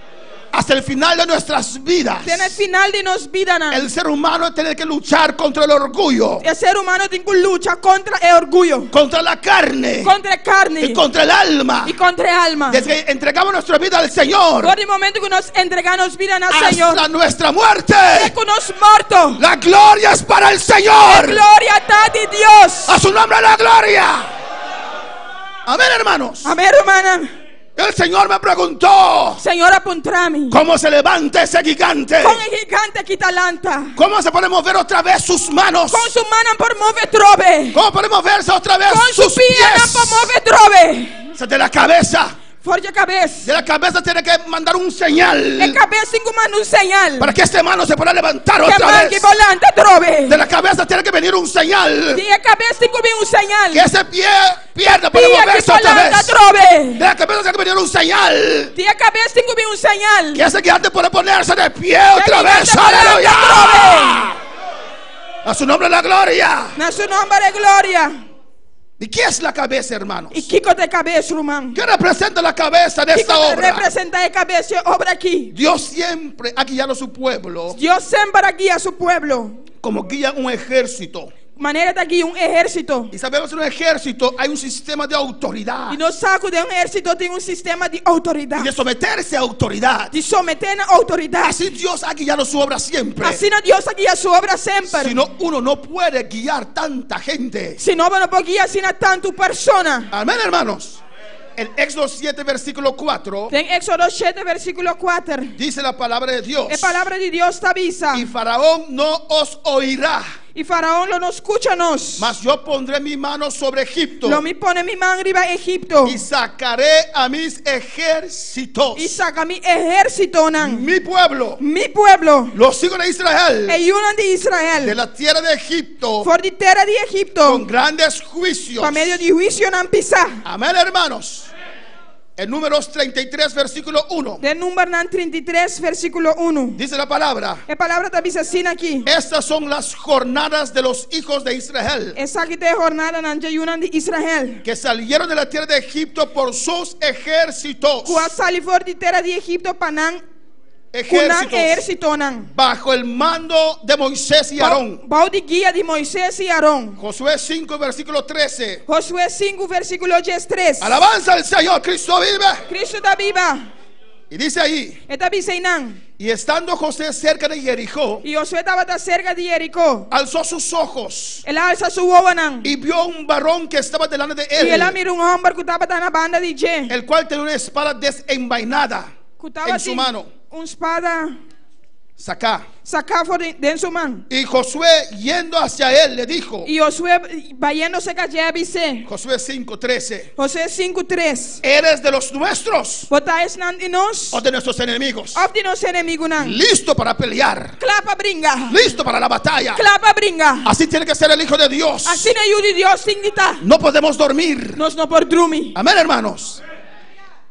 Hasta el final de nuestras vidas. En el final de nos vida. El ser humano tiene que luchar contra el orgullo, El ser humano tiene que luchar contra el orgullo. contra la carne Contra la carne. y contra el alma. Y contra el alma. Desde que entregamos nuestra vida al Señor Por el momento que nos entregamos vida al Señor. hasta nuestra muerte, Que nos muerto. la gloria es para el Señor. Gloria a ti, Dios. A su nombre la gloria. Amén, hermanos. Amén, hermana. El Señor me preguntó, Senhor apuntrami. ¿cómo se levanta ese gigante? Com o gigante que talanta. ¿Cómo se puede mover otra vez sus manos? Com su mano por mover trove. ¿Cómo podemos verse otra vez Com su sus pia pies? por mover trove. De la cabeza. Forte a cabeça. De la cabeza tiene que mandar un señal É cabeça em mano señal. para que este mano se pueda levantar Que otra man que vez. volante trove. De la cabeza tiene que venir un señal E a cabeça tem que vir señal. que ese pierna puede Pia que moverse otra volante vez. trove. De la cabeza tiene que venir un señal E a cabeça tem que vir señal. que ese gigante puede ponerse de pie Que otra gigante vez. volante ¡Aleluya! trove. A su nombre la gloria. Na seu nome é glória. ¿Y qué es la cabeza, hermanos? E Kiko de cabeça, irmão. ¿Qué representa la cabeza de esta Kiko obra? representa a cabeça obra aqui. Dios siempre ha guiado a su pueblo Deus sempre guia seu pueblo. como guía un ejército. Maneira de guiar ejército. Y sabemos que en un ejército hay un sistema de autoridad E no saco de ejército tem sistema de autoridade. y de someterse a autoridad. De someter na autoridade. Así Dios ha guiado su obra siempre. Assim Deus guia sua obra sempre. Si no, uno no puede guiar tanta gente. Senão não pode guiar assim a tanto persona. Amén, hermanos. En Éxodo 7, versículo 4, Tem Éxodo 7, versículo 4. dice la palabra de Dios: A palavra de Deus te avisa. y Faraón no os oirá, E Faraó não escucha-nos. mas yo pondré mi mano sobre Egipto Lo me pone mi mão arriba a Egipto. y sacaré a mis ejércitos, E saca mi ejército. mi pueblo, Mi pueblo. los hijos de Israel, E una de de Israel. la tierra de Egipto, For de terra de Egipto. con grandes juicios. Para meio de juízo não pisar. Amén, hermanos. En Números 33, versículo 1, De número 33, versículo 1. dice la palabra: A palavra te avisa assim aqui. estas son las jornadas de los hijos de Israel, Essa aqui tem jornada na jejuna de Israel. que salieron de la tierra de Egipto por sus ejércitos. Qual sali for de terra de Egipto para não Ejércitos ejército não. bajo el mando de Moisés y Aarón. Bau de guia de Moisés e Arão. Josué 5, versículo 13. Josué 5, versículo 13. Alabanza al Señor, Cristo vive. Cristo da Bíblia. Y dice ahí: Eta avisa não. y estando José cerca de Jericó, E Josué estava cerca de Jericó. alzó sus ojos Ele alça sua boca não. y vio un varón que estaba delante de E ela él, mira homem que estava na banda de Jé. el cual tenía una espada desenvainada Que estava en su mano. espada Sacá. sacava de sua mão. Y Josué, yendo hacia él, le dijo, E Josué vaindo-se com Jé avise. Josué 5:13, Josué 5:3. ¿eres de los nuestros Botais não de nós. o de nuestros enemigos? Of de nosso inimigo não. Listo para pelear, Clapa bringa. listo para la batalla. Clapa bringa. Así tiene que ser el Hijo de Dios. Assim na de Deus tem que estar. No podemos dormir. Nós não por dormir. Amén, hermanos.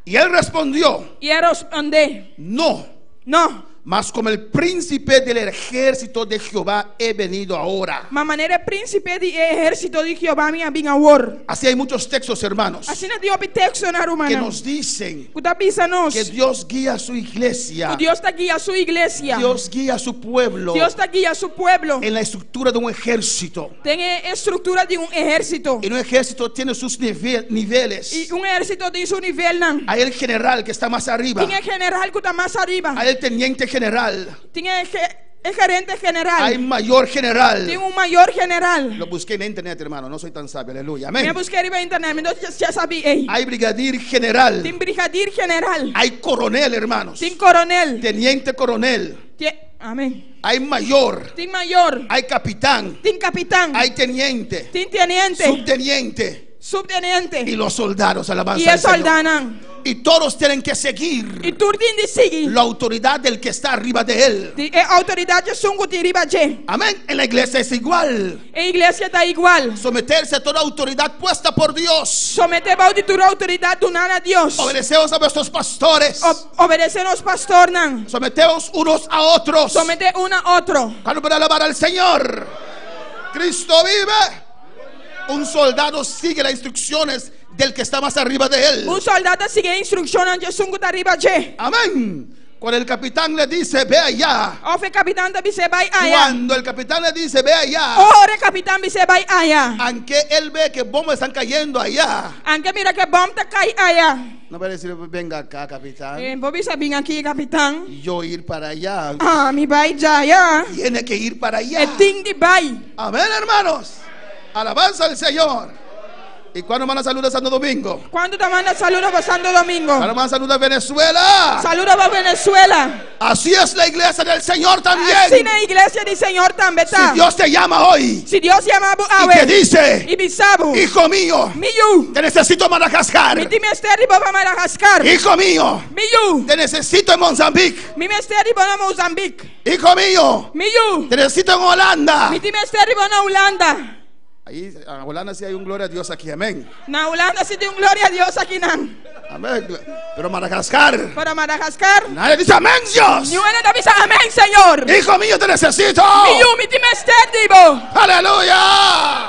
Y él respondió: E era responder. no, Não. mas como el príncipe del ejército de Jehová he venido ahora. Mas maneira príncipe de exército de Jeová minha vinha war. Así hay muchos textos, hermanos, Assim na Deus texto na que romana. nos dicen Kuta pisa nos. que Dios guía a su iglesia, O Deus está guia a sua igreja. Dios guía a su pueblo Deus está guia a seu pueblo. en la estructura de un ejército. Tem a estrutura de exército. Y un ejército tiene sus niveles. E exército tem seu nível não. Hay el general que está más arriba, Tem general que está mais arriba. hay el teniente general, Tem gerente general. hay mayor Tem general. maior general. Lo busqué en internet, hermano, no soy tan sabio, aleluya, Me amén. busquei na internet, então já sabia. Ei. Hay brigadier general, Tem brigadier general. hay coronel, hermanos, Tem coronel. teniente coronel, Amém. hay mayor, Tem maior. hay capitán, Tem capitão. hay teniente, Tem tenente. subteniente Subtenente. y los soldados, E alabanza é al Señor. soldado. Y todos tienen que seguir E tudo tem de seguir. la autoridad del que está arriba de él. É autoridade sungo de riba je. Amén. En la iglesia es igual. A igreja está igual. Someterse a toda autoridad puesta por Dios. Someter a tua autoridade do nada a Deus. Obedecemos a nuestros pastores. Obedecer aos pastores não. Sometemos unos a otros. Someter um a outro. Cuando para alabar al Señor. Cristo vive. Un soldado sigue las instrucciones del que está más arriba de él. Soldado sigue a instrução de sungo da riba je. Amén. Cuando el capitán le dice, ve allá. Of capitão da bise vai allá. Cuando el capitán le dice, ve allá. Ora capitão bise vai allá. Aunque él ve que bombas están cayendo allá. Anche mira que bom tá cai allá. No va a decir, venga acá, capitán. Vou bisa bem aqui capitão. Yo ir para allá. Ah, me vai já já. Tiene que ir para allá. É ting de vai. Amén, hermanos. Alabanza al Señor. ¿Y cuándo van a saludar Santo Domingo? ¿Cuándo te manda saludos para Santo Domingo? ¿Cuándo van a saludar Venezuela? Saludos para Venezuela. Así es la iglesia del Señor también. Así la iglesia del Señor también Si está. Dios te llama hoy Si Dios llama a y te dice, y bisabu, hijo mío, miyu, te necesito en Madagascar. mi timesteri para Madagascar, Hijo mío, miyu, te necesito en Mozambique. mi mesteri para Mozambique, Hijo mío, miyu, te necesito en Holanda. mi timesteri para Holanda. Ahí en Holanda sí hay un gloria a Dios aquí, amén. Na Holanda sí tiene un gloria a Dios aquí nan. Amén. Pero Madagascar, Para Madagascar, nadie dice amén, Dios. ni una te avisa amén, Señor. Hijo mío, te necesito. Miyu, mi timesteri bo. Aleluya.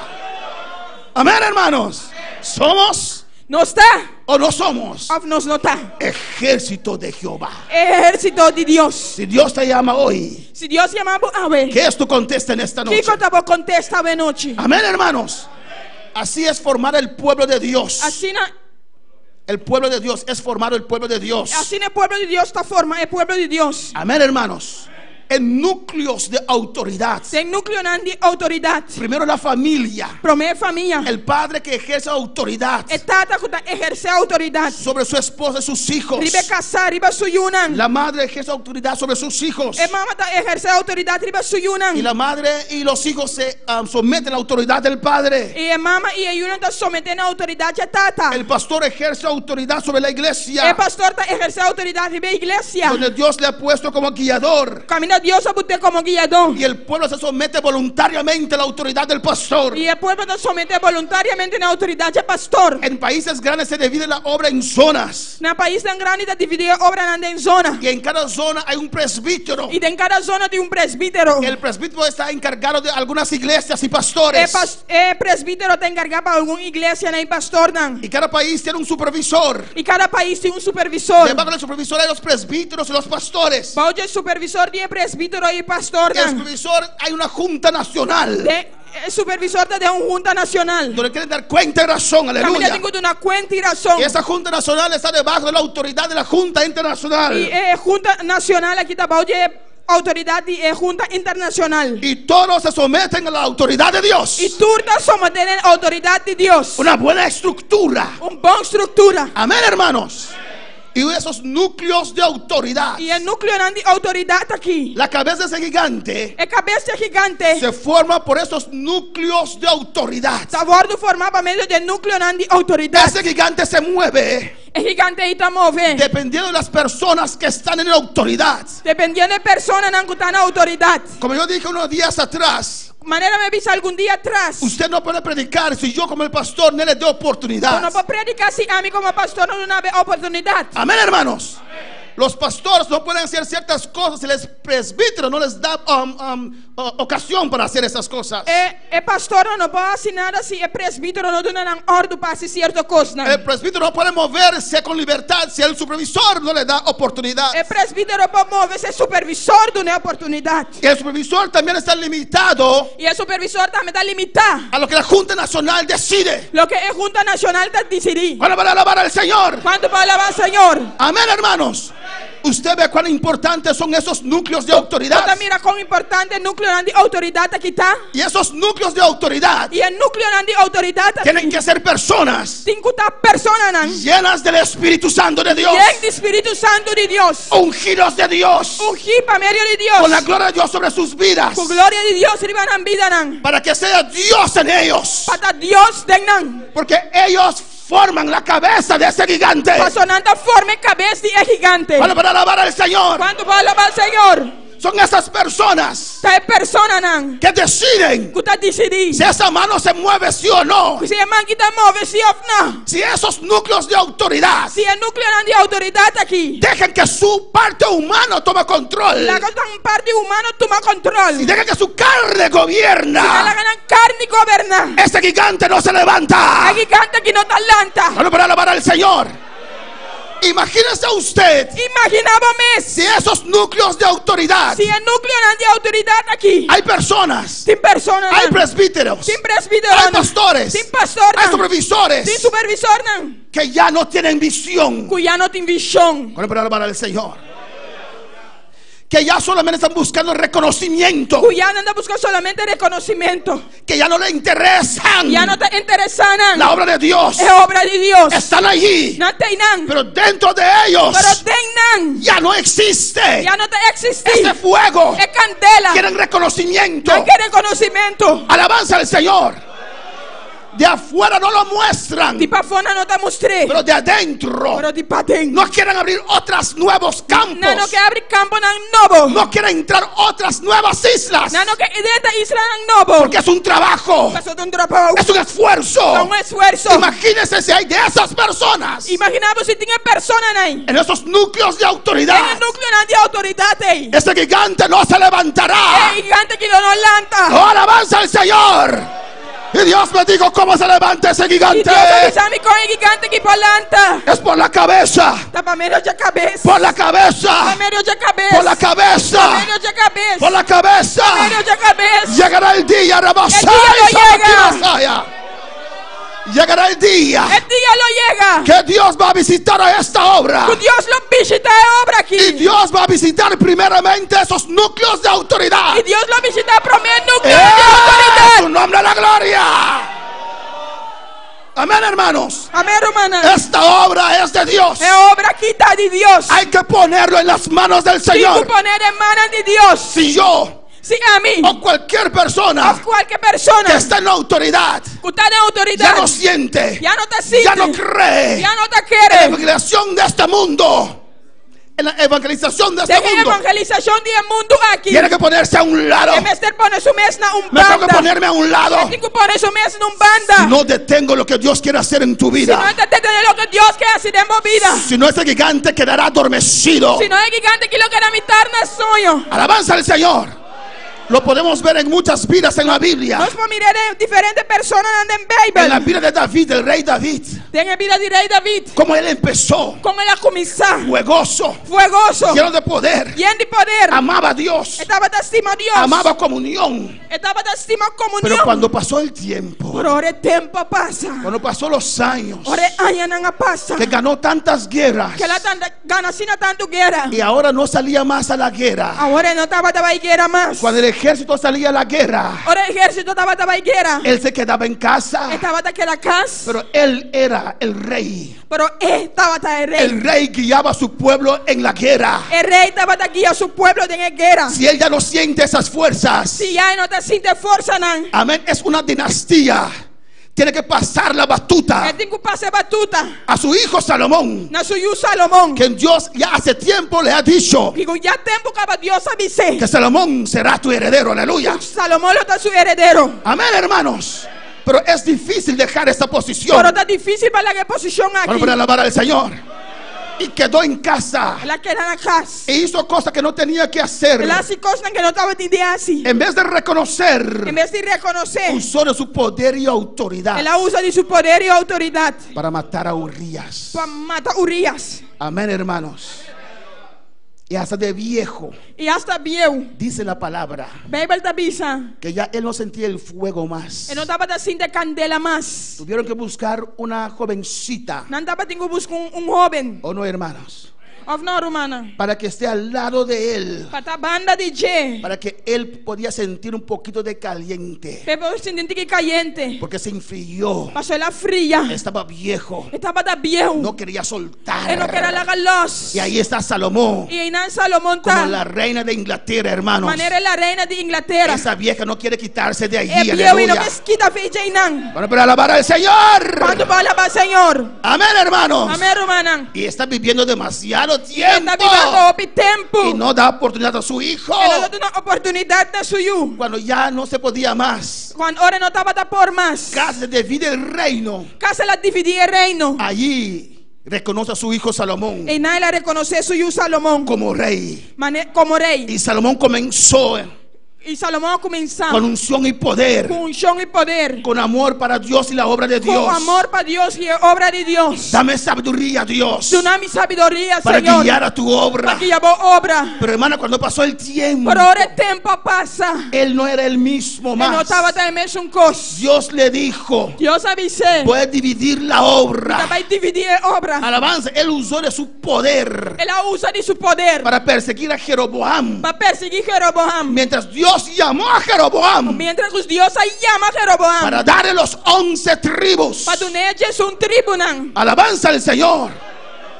Amén, hermanos. ¿Somos No está, o no somos of nos nota. ejército de Jehová? Ejército de Dios. Si Dios te llama hoy, Si Dios llama a ver, ¿qué es tu contesta en esta noche? ¿qué te contesta de noche? Amén, hermanos. Así es formar el pueblo de Dios. Así na, El pueblo de Dios es formar el pueblo de Dios. así el pueblo de Dios está forma, el pueblo de Dios. Amén, hermanos. En núcleos de autoridad. Tem núcleo de autoridad. Primero la familia. Primeira família. El padre que ejerce autoridad É tata que exerce autoridade. sobre su esposa y sus hijos. Ribe casar, ribe suyunan. La madre ejerce autoridad sobre sus hijos. É mama exerce autoridade, ribe suyunan. Y la madre y los hijos se someten a la autoridad del padre. E mama e ayunan ta sometendo a autoridade a tata. El pastor ejerce autoridad sobre la É iglesia, pastor ta exerce autoridade ribe igreja. donde Dios le ha puesto como guiador. Camina Dios a botar como guiador. Y el pueblo se somete voluntariamente a la autoridad del pastor. E o povo ta somete voluntariamente na autoridade a pastor. En países grandes se divide la obra en zonas. Na país tão grande ta dividir a obra em zona. Y en cada zona hay un presbítero. E em cada zona tem presbítero. El presbítero está encargado de algunas iglesias y pastores. Presbítero está encargado para alguma igreja nem pastor não. Y cada país tiene un supervisor. E cada país tem supervisor. Debajo del supervisor hay los presbíteros y los pastores. Bajo el supervisor de presbítero y pastor. Y el supervisor hay una junta nacional. El supervisor de una junta nacional. Donde quieren dar cuenta y razón, Camina aleluya. tengo una cuenta y razón. Y esa junta nacional está debajo de la autoridad de la junta internacional. Y junta nacional aquí está bajo de autoridad de junta internacional. Y todos se someten a la autoridad de Dios. Y todos someten a la autoridad de Dios. Una buena estructura. Una buena estructura. Amén, hermanos. Y esos núcleos de autoridad. Y el núcleo de autoridad aquí. La cabeza de ese gigante El cabeza gigante. se forma por esos núcleos de autoridad. Está formado por medio del núcleo de autoridad. Ese gigante se mueve El gigante ahí está moviendo. dependiendo de las personas que están en la autoridad. Dependiendo de personas que están en autoridad. Como yo dije unos días atrás, Manera me viste algún día atrás. usted no puede predicar si yo como el pastor no le doy oportunidad. No puedo predicar si a mí como pastor no una oportunidad. Amén, hermanos. Los pastores no pueden hacer ciertas cosas si el presbítero no les da ocasión para hacer esas cosas. El pastor no puede hacer nada si el presbítero no tiene orden para hacer ciertas cosas. El presbítero no puede moverse con libertad si el supervisor no le da oportunidad. El presbítero puede moverse, el supervisor tiene oportunidad. Y el supervisor también está limitado Y el supervisor también está limitado. a lo que la Junta Nacional decide. Lo que es Junta Nacional está decidir. ¿Cuándo van a alabar al Señor? ¿Cuánto para alabar, Señor? Amén, hermanos. Usted ve cuán importantes son esos núcleos de ¿Tú autoridad. mira cuán importante el núcleo de autoridad aquí está? Y esos núcleos de autoridad Y el núcleo de autoridad tienen que ser personas tiene que estar personas llenas del Espíritu Santo de Dios, llenas del Espíritu Santo de Dios. ungidos de Dios, Ungir para medio de Dios. con la gloria de Dios sobre sus vidas, Con gloria de Dios riban en vida nan. para que sea Dios en ellos, Para Dios den nan. porque ellos forman la cabeza de ese gigante. Pasonanta forma cabeza de gigante. Para alabar al Señor. ¿Cuánto para alabar, Señor? Son esas personas Hay personas nan. que deciden Que está decidido. si esa mano se mueve sí o no. Si el man que está mueve, sí o no. Si esos núcleos de autoridad Si el núcleo de autoridad aquí. dejan que su parte humana tome control, La cosa en parte humana toma control. y dejan que su carne Si no la gobierna, ganan carne y goberna. ese gigante no se levanta. Hay gigante que no está lanta. Solo para alabar al Señor. Imagínese usted Imaginábame si esos núcleos de autoridad, si el núcleo de autoridad aquí. hay personas, Sin personas. hay presbíteros, Sin presbítero. hay pastores, Sin pastor. hay supervisores Sin supervisor. nan. que ya no tienen visión. Cuya no tiene visión. Solo para alabar al Señor. que ya solamente están buscando reconocimiento, que ya no andan buscando solamente reconocimiento, que ya no le interesan ya no te interesan la obra de Dios. es obra de Dios. Están allí, No te inan, pero dentro de ellos pero tengan, ya no existe ya no te existe. ese fuego. Es candela, Quieren reconocimiento. no quiere reconocimiento. Alabanza al Señor. De afuera no lo muestran, Di pa fora no te mostré, pero de adentro pero di pa dentro. no quieren abrir otros nuevos campos. Nano que abre campo nan novo. No quieren entrar otras nuevas islas, Nano que idea isla nan novo. porque es un trabajo, Paso de un trabajo, es un esfuerzo. un esfuerzo. Imagínense si hay de esas personas Imaginamos si tiene personas ahí. en esos núcleos de En autoridad. el núcleo de autoridad ahí. Ese gigante no se levantará. El gigante que no lanta. ¡Oh, alabanza al Señor! Y Dios me dijo cómo se levanta ese Y gigante. Dios avisa mi con el gigante que por lanta. Es por la cabeza, Tapa medio de cabeza. por la cabeza, Tapa medio de cabeza. por la cabeza, Tapa medio de cabeza. por la cabeza. Medio de cabeza. Llegará el día, Rabasai, El día no llega. Sabaquirasaya. Llegará el día El día lo llega. que Dios va a visitar a esta obra. Que Dios lo visita de obra aquí. Y Dios va a visitar primeramente esos núcleos de autoridad. Y Dios lo visita primero núcleo de ¡Eh! ¡Su autoridad. nombre a la gloria! Amén, hermanos. Amén, hermana. Esta obra es de Dios. Es obra quita de Dios. Hay que ponerlo en las manos del Si tú Señor. poner en manos de Dios. Si yo Si a mí o cualquier persona o cualquier persona que está en la autoridad que está en autoridad ya no siente, ya no te siente, ya no cree ya no te en la quiere, evangelización de este mundo, en la evangelización de de este mundo, evangelización del mundo aquí, tiene que ponerse a un lado. en vez de poner su mesa en un Me tengo que banda, ponerme a un lado. tengo que poner su mesa en un banda, Si no detengo lo que Dios quiere hacer en tu si no vida, entendés lo que Dios quiere hacer en mi vida, si no, ese gigante quedará adormecido. si no es gigante que lo que era mitad no es suyo. Alabanza al Señor. Lo podemos ver en muchas vidas en la Biblia. Nos podemos mirar en diferentes personas en En la Bible, vida de David, el rey David, en la vida de rey David, como él empezó con el comenzar, fuegoso, fuegoso, lleno de poder, lleno de poder, amaba a Dios, estaba de estima a Dios, amaba comunión. estaba de estima comunión. Pero cuando pasó el tiempo, Pero ahora el tiempo pasa. cuando pasó los años, Ahora años no pasa. que ganó tantas guerras Que la gana sin tanto guerra. y ahora no salía más a la guerra. Ahora no estaba de guerra más. Cuando el ejército salía a la guerra, Ahora el ejército estaba de guerra. él se quedaba en casa, Estaba de que la casa. pero él era el rey. Pero él estaba de rey. El rey guiaba a su pueblo en la guerra. El rey estaba de guía a su pueblo de la guerra. Si él ya no siente esas fuerzas, Si ya no te siente fuerza, nan. amén, es una dinastía. Tiene que pasar la batuta Él tiene que pasar batuta. a su hijo Salomón, No soy yo Salomón. que Dios ya hace tiempo le ha dicho Digo, ya tiempo que Dios avisé. que Salomón será tu heredero, aleluya. Salomón lo está su heredero. Amén, hermanos. Pero es difícil dejar esta posición. Pero está difícil para la posición aquí. Vamos a alabar al Señor. Y quedó en casa La que era la casa. e hizo cosas que no tenía que hacer. Él hace cosas que no estaba de idea así. En vez de reconocer, En vez de reconocer, usó de su poder y autoridad él usa de su poder y autoridad para matar a Urias. para matar a Urias. Amén, hermanos. Y hasta de viejo, Y hasta viejo, dice la palabra, Bible te avisa, que ya él no sentía el fuego más. él no estaba haciendo candela más. Tuvieron que buscar una jovencita, No estaba teniendo que buscar un joven. ¿o no, hermanos? Of no, hermana. Para que esté al lado de él, Para esta banda de J. para que él podía sentir un poquito de caliente, Pero sintiendo que caliente. porque se enfrió, Pasó la fría. estaba viejo, Estaba de viejo. no quería Él no soltar. quería la galos. Y ahí está Salomón, Y ahí Salomón como está. la reina de Inglaterra, hermanos. Manera la reina de Inglaterra. Esa vieja no quiere quitarse de allí, Es viejo y no aleluya. que quita fe Jainan. Bueno, pero alabar al Señor. ¿Cuánto va a alabar, Señor? Amén, hermanos. Amén, hermana. Y está viviendo demasiado Está tiempo viviendo opi tempo. y no da oportunidad a su hijo. Él no da una oportunidad de suyo. Cuando ya no se podía más, Cuando ahora no estaba da por más. casi divide el reino. Casi la dividía el reino. Allí reconoce a su hijo Salomón Y nadie la reconoce suyo Salomón como rey. como rey. Y Salomón comenzó Y Salomón comenzaba con unción y poder, con unción y poder, con amor para Dios y la obra de Dios. con amor para Dios y obra de Dios. Dame sabiduría, Dios, Dame sabiduría, para Señor, guiar a tu obra. para que llevó obra. Pero hermana, cuando pasó el tiempo, Pero ahora el tiempo pasa. él no era el mismo Él no más. estaba también un cos. Dios le dijo, Dios avisé. puedes dividir la obra. Va a dividir obra. Alabanza, él usó de su poder Él usa de su poder para perseguir a Jeroboam. para perseguir a Jeroboam. Mientras Dios llamó a Jeroboam Mientras Dios llama a Jeroboam para darle los 11 tribus. para tener un tribunal. Alabanza al Señor.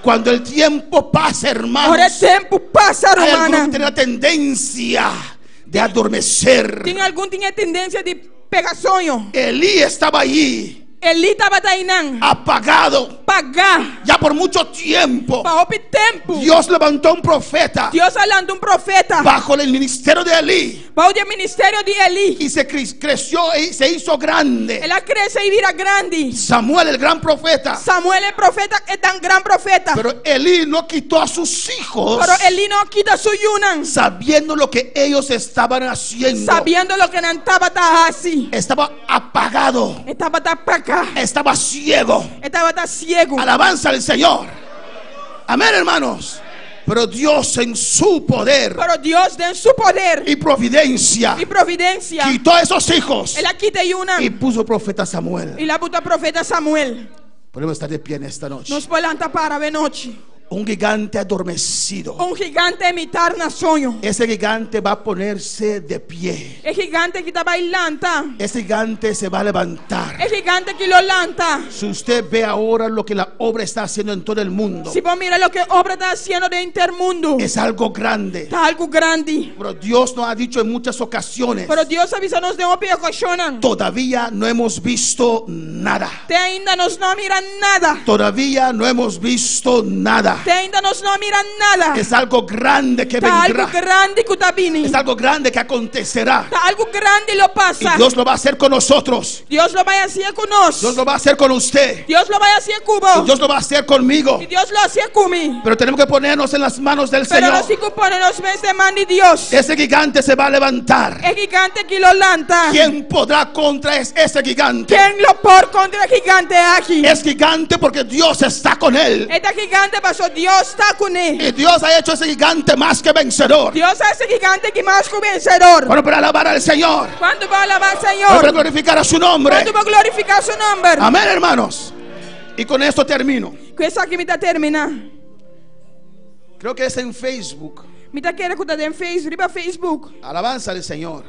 Cuando el tiempo pasa, hermanos, Ahora el tiempo pasa, hay algunos que hermana. tienen la tendencia de adormecer. Tiene tendencia de pegar sueño. Elí estaba allí, Eli estaba ahí, apagado, pagar. ya por mucho tiempo. Para el tiempo. Dios levantó un profeta Dios hablando un profeta. bajo el ministerio de Elí, Bajo el ministerio de Eli. y se creció y se hizo grande. Él crece y vira grande. Samuel, el gran profeta. Samuel el profeta es tan gran profeta. Pero Elí no quitó a sus hijos, Pero Eli no quita su yunan. sabiendo lo que ellos estaban haciendo. Sabiendo lo que no estaba así. Estaba apagado, Estaba para acá. estaba ciego. Estaba ciego. Alabanza al Señor. Amén, hermanos. Pero Dios en su poder Pero Dios en su poder y providencia y providencia. quitó a esos hijos Él quita yunan. y puso profeta Samuel. Y la puta profeta Samuel. Podemos estar de pie en esta noche. Nos planta para ver noche. Un gigante adormecido. Un gigante imitar na sueño. Ese gigante va a ponerse de pie. El gigante que está bailando. Ese gigante se va a levantar. El gigante que lo lanta. Si usted ve ahora lo que la obra está haciendo en todo el mundo, Si vos miras lo que obra está haciendo de intermundo. es algo grande. Está algo grande. Pero Dios nos ha dicho en muchas ocasiones, Pero Dios avisanos de opio cochonan. todavía no hemos visto nada. Te ainda nos no miran nada. Todavía no hemos visto nada. Te ainda nos no miran nada. Es algo grande que Está algo vendrá. grande que está vini. Es algo grande que acontecerá. Está algo grande lo Y pasa. Dios lo va a hacer con nosotros. Dios lo va a hacer con nosotros. Dios lo va a hacer con usted. Dios lo va a hacer con Y vos. Dios lo va a hacer conmigo. Y Dios lo hace conmigo. Pero tenemos que ponernos en las manos del Pero Señor. los hijos ponen los meses de mano de Dios. Ese gigante se va a levantar. El gigante que lo lanta. ¿Quién podrá contra ese gigante? ¿Quién lo por contra el gigante aquí? Es gigante porque Dios está con él. Este gigante pasó, Dios está con él. Y Dios ha hecho ese gigante más que vencedor. Dios hace gigante que más que vencedor. Bueno, para alabar al Señor. ¿Cuándo va a alabar al Bueno, Señor? para glorificar a su nombre. ¿Cuándo va a glorificar su nombre? Amén, hermanos. Y con esto termino. Que esa aquí me está terminando. Creo que es en Facebook. Me está querendo que está en Facebook. Riba Facebook. Alabanza al Señor.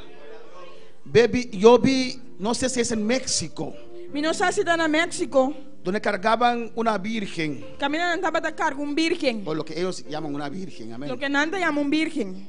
Baby, yo vi, no sé si es en México, Me não sabe se está na México. donde cargaban una virgen, Caminando andava da carga virgen. o lo que ellos llaman una virgen. Amén. Lo que nanda llama virgen.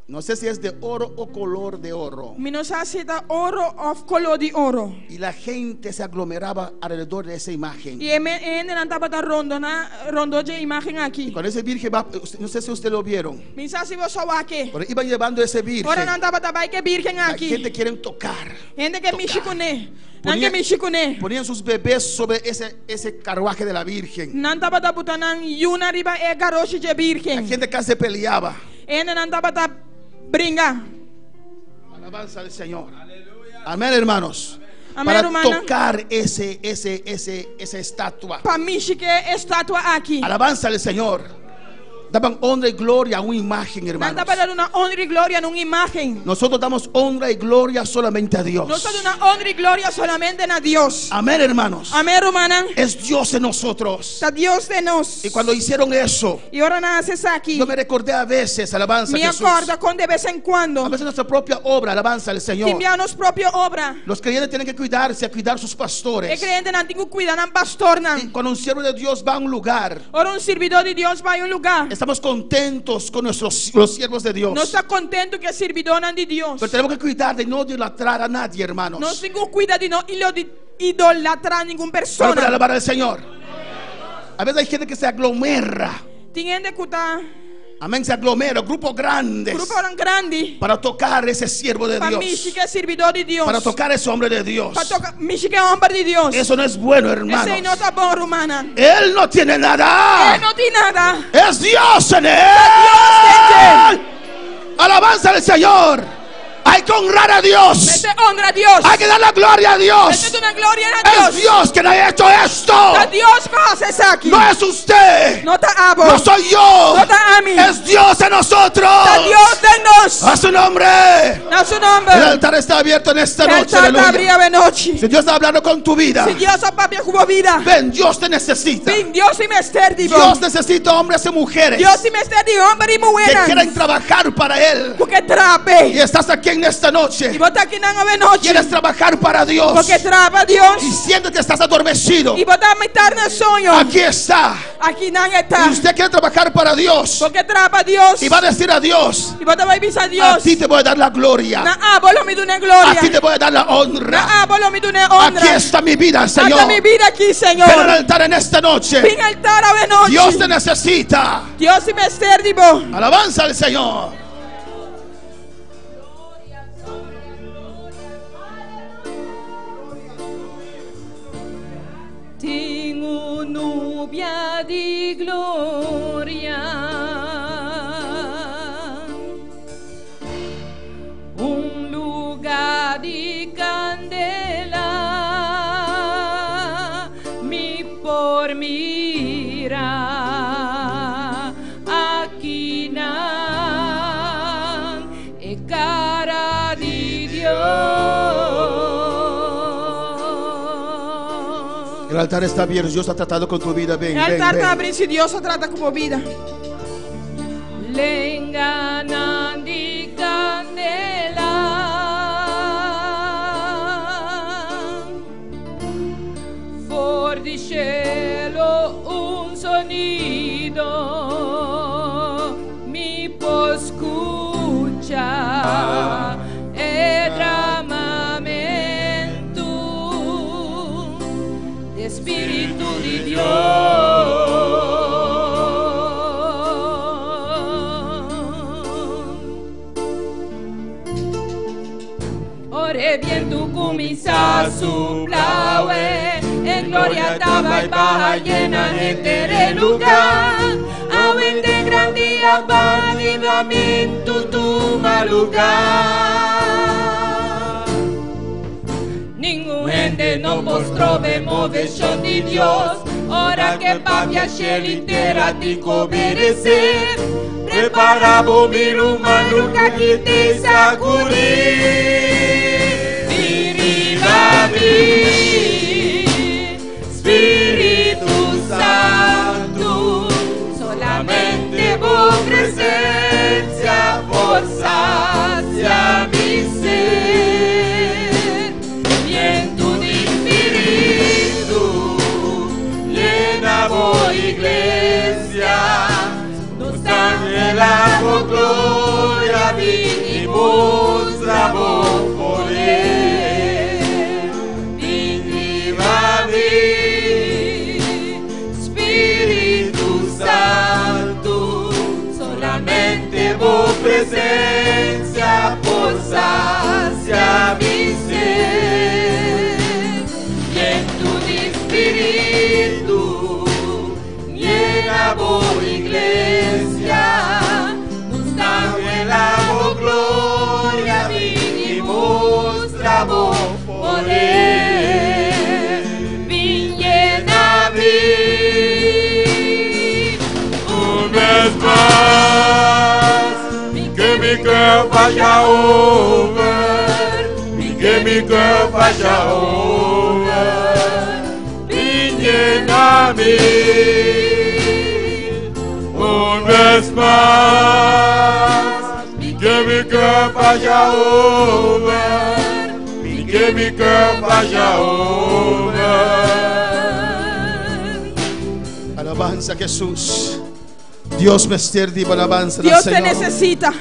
No sé si es de oro o color de oro. Me não sabe se está ouro ou color de ouro. Y la gente se aglomeraba alrededor de esa imagen. E ele andava da rondo de imagem aqui. Cuando ese virgen va, no sé si ustedes lo vieron, Me sabe se você aqui. pero iban llevando ese virgen. Ora não andava da bike virgen La aqui. gente quiere tocar. Gente que mexe com ele. Não Ponían, que mexe com ele. ponían sus bebés sobre ese carruaje de la virgen. Não andava da butanan e uma riba é garoto de La virgen. gente casi se peleaba. Ele não andava da brinca. Alabanza al Señor. Amén, hermanos. Amén, Para hermana. tocar esa estatua. Para mexer que é estátua aqui. Alabanza al Señor. Daban honra y gloria a una imagen, Não hermanos. andava dando uma honra e glória numa imagem. Nosotros damos honra y gloria solamente a Dios. Nós damos uma honra e glória solamente na Deus. Amén, hermanos. Amém, romana. Es Dios en nosotros. Está Deus de nós. Y cuando hicieron eso, E ora nasce aqui. yo me recordé a veces, alabanza a Me Jesús. acorda com de vez em quando. A veces nuestra propia obra, alabanza al Señor. Enviar nos própria obra. Los creyentes tienen que cuidarse, a cuidar sus E pastores. crente não tem que cuidar não pastor não. Y cuando un siervo de Dios va a un lugar, Ora servidor de Deus vai lugar. estamos contentos con los siervos de Dios. Não está contento que servidor não de Deus. Pero tenemos que cuidar de no idolatrar a nadie, hermanos. Nós temos que cuidar de não idolatrar nenhuma Pero pessoa. para alabar al Señor. A veces hay gente que se aglomera. Tem gente que está Amén, se aglomera, grupos grandes. grupo grande. Para tocar ese siervo de Para Dios. mexer que é servidor de Deus. Para tocar ese hombre de Dios. Para tocar mexer que é homem de Deus. Eso no es bueno, Esse aí hermanos. não está bom, romana. Él no tiene Ele nada. não tem nada. Es Dios en Dios él. tem. Alabanza al Señor. Hay que honrar a Dios. Mete honra a Dios. Hay que dar la gloria a Dios. Mete una gloria a Dios. Es Dios quien ha hecho esto. É Deus que faz isso aqui. No es usted. Não tá abo. No soy yo. Não tá a mim. Es Dios en nosotros. Tá Deus em nós. A su nombre. Na seu nome. El altar está abierto en esta O noche. altar está Aleluya. abrindo a noite. Si Dios está hablando con tu vida, Se Deus só para com a vida. ven, Dios te necesita. Sim, Deus se mester de Dios necesita hombres y mujeres Deus se mester de homem e que mulher. quieren trabajar para Él. Porque trabe. Y estás aquí en esta E noche. botar aqui na noite. Quieres trabajar para Dios. Porque traba Deus. Y sientes que estás adormecido. E botar metade no sonho. Aquí está. Aqui não Y está. usted quiere trabajar para Dios. Porque traba Deus. Y va a decir a Dios: E botar vai visar a Deus. ti te voy a dar la gloria. Na abolo me dune A glória. ti te voy a dar la honra. Na abolo me dune Aquí honra. está mi vida, Señor. Hasta mi vida aqui, Senhor. Ven al altar en esta noche. Vem altar a noite. Dios te necesita. Deus se mester de bom. Alabanza al Señor. Tenho núbia de glória, lugar de candela, me por mirar aqui não é cara de Deus. El altar está abierto. Dios ha tratado con tu vida. Ven, O ven, altar está ven. abrindo se Deus só trata com a vida. Lenganan di candela, for di cielo un sonido mi può escuchar e dramamento de Espíritu de Ore viento comienza a soplar, en gloria estaba y baja llena de lugar. Aumente grande avivamiento tu lugar. Ningún gente no mostró de movesión de Dios. Ora que papia shell inteira te obedecer. Preparamos mil humano que aqui te sacudir. Espíritu Santo, solamente vos presencia, fuerza hacia mi ser. Viento de Espíritu, llena vos iglesia, nos anhelamos gloria, vinimos a vos poder. Presencia, fuerza hacia mi ser. Viento de Espíritu, llena vos iglesia, nos anhelamos gloria, vinimos a vos poder. Llena una vez más. Que mi girl vaya over, que mi girl vaya over, viñen a mí una vez más. Que mi girl vaya over, que mi girl vaya over. Alabanza a Jesús. Dios me sirve, alabanza al Deus te Señor. necessita.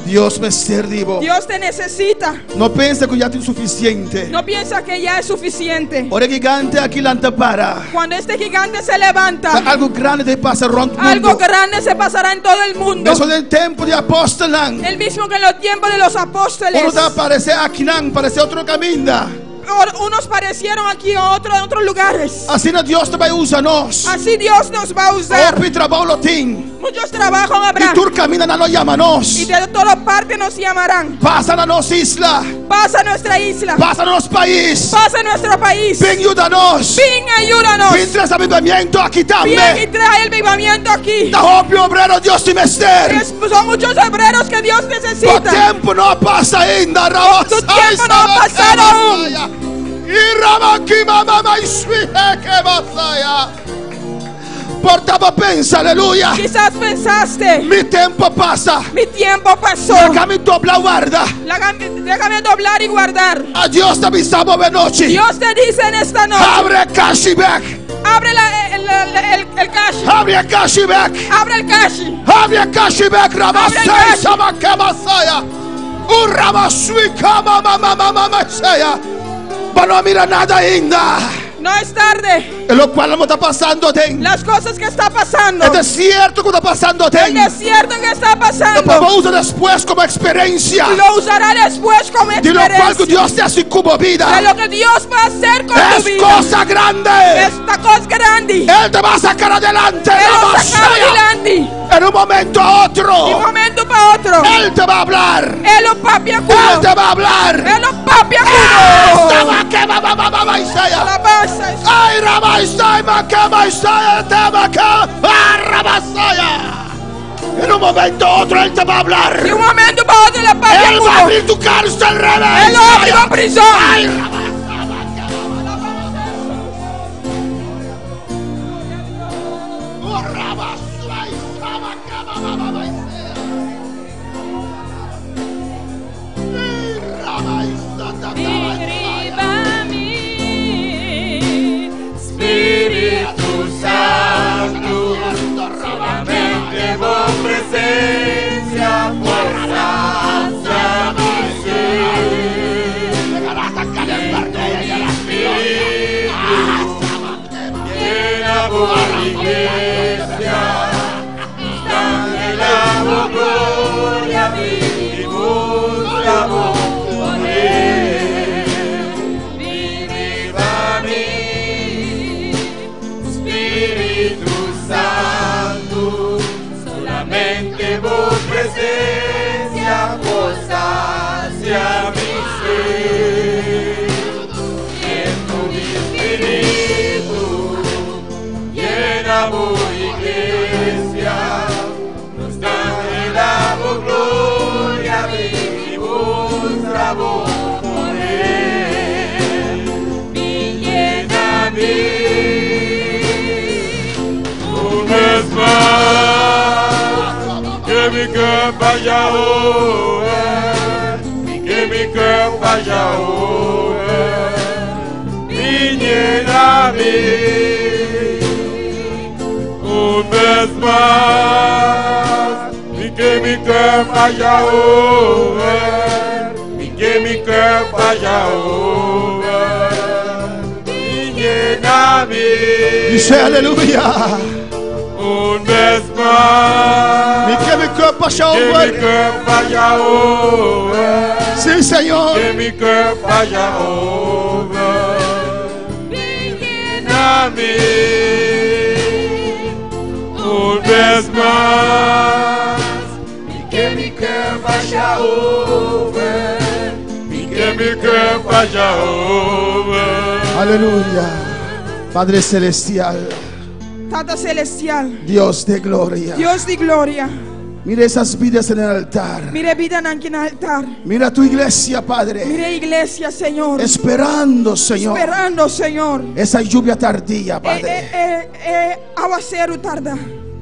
Dios me sirve. Deus te necessita. No piensa que ya tienes suficiente. Não pensa que já é suficiente. Ora gigante aquí la para. Quando este gigante se levanta, Algo grande te pasa rondo el algo mundo. grande se pasará en todo el mundo. Eso del tiempo de apóstolos. El mismo que en los tiempos de los apóstoles. Uno te aparece aquí, parece otro camino. Unos parecieron aquí, otros en otros lugares. Así no Dios te va a usarnos. Así Dios nos va a usar. Opi trabajo lo tin. Muchos trabajos Y habrá. tú caminan a nos llámanos. Y de todas partes nos llamarán. Pasa a nos isla. Pasa a nuestra isla. Pasa a nos país. Pasa a nuestro país. Ven, ayúdanos. Ven, ayúdanos. Ven, traes avivamiento aquí Ven y también. trae el avivamiento aquí. Da obvio obrero Dios y mester. Son muchos obreros que Dios Tu necesita. tiempo no pasa ainda. Tu tiempo no ha pasado aún. Y Ramaki mamá y su hija que basaya. Por tapa pensa, aleluya. Quizás pensaste, Mi tiempo pasa. mi tiempo pasó. Déjame doblar guarda. Déjame doblar y guardar. A Dios te avisamos de noche. Dios te dice en esta noche, Abre cashback. abre el cash. Abre cashback. Abre el cash. Abre cashback. Ramasai cash. samake masaya. Un ramasui kama mama saya. Pero no mira nada ainda. No es tarde. En lo cual está pasando ten. Las cosas que está pasando. El desierto que está pasando El ten. desierto que está Lo pasando. podemos usar después como experiencia. Lo usará después como De lo cual que experiencia. Dios te hace como De vida. lo que Dios va a hacer con tu Es vida. cosa grande. Esta cosa grande. Él te va a sacar adelante. Él lo sacará Ramasaya. adelante. En un momento a De un otro. momento para otro. Él te va a hablar. Él lo papi a Él culo. te va a hablar. Él lo papi a culo. Estaba que mamá Isaya. La base. Ay, Ramasaya, Makama Isaya, Tamaka, Ramasaya. En un momento a otro él te va a hablar. De un momento para otro le papi a Él va a culo. abrir tu cárcel, revés. Él lo abrió a prisión. Ay, Espíritu Santo, solamente vos presencia, fuerza hacia mi ser. Espíritu, llena por iglesia, anhelamos gloria, vivimos la voz poder. Viva a mí, Espíritu Santo, solamente vos presencia, vos hacia mi ser. En mi espíritu, llena mi iglesia, nos anhelamos gloria, vivimos la voz poder. Llena a mí, una vez más, que mi cœur vaya ouvert, que mi cœur vaya ouvert, y llena a mí, una vez más, y que mi cœur vaya ouvert, y que mi cœur vaya ouvert, y llena a mí. dice aleluya. Une vez más, Mi que mi cuerpo que mi over. cœur vaya ouvert, Sí, Señor. que mi cœur vaya ouvert, llena a mí. Une vez más, y que mi cœur vaya ouvert, y que mi cœur vaya ouvert. Aleluya. Padre celestial, Tata celestial. Dios de gloria. Dios de gloria. Mira esas vidas en el altar. Mire vida en el altar. Mira tu iglesia, Padre. Mire iglesia, Señor. Esperando, Señor. Esperando, Señor. Esa lluvia tardía, Padre. Aguacero tarda.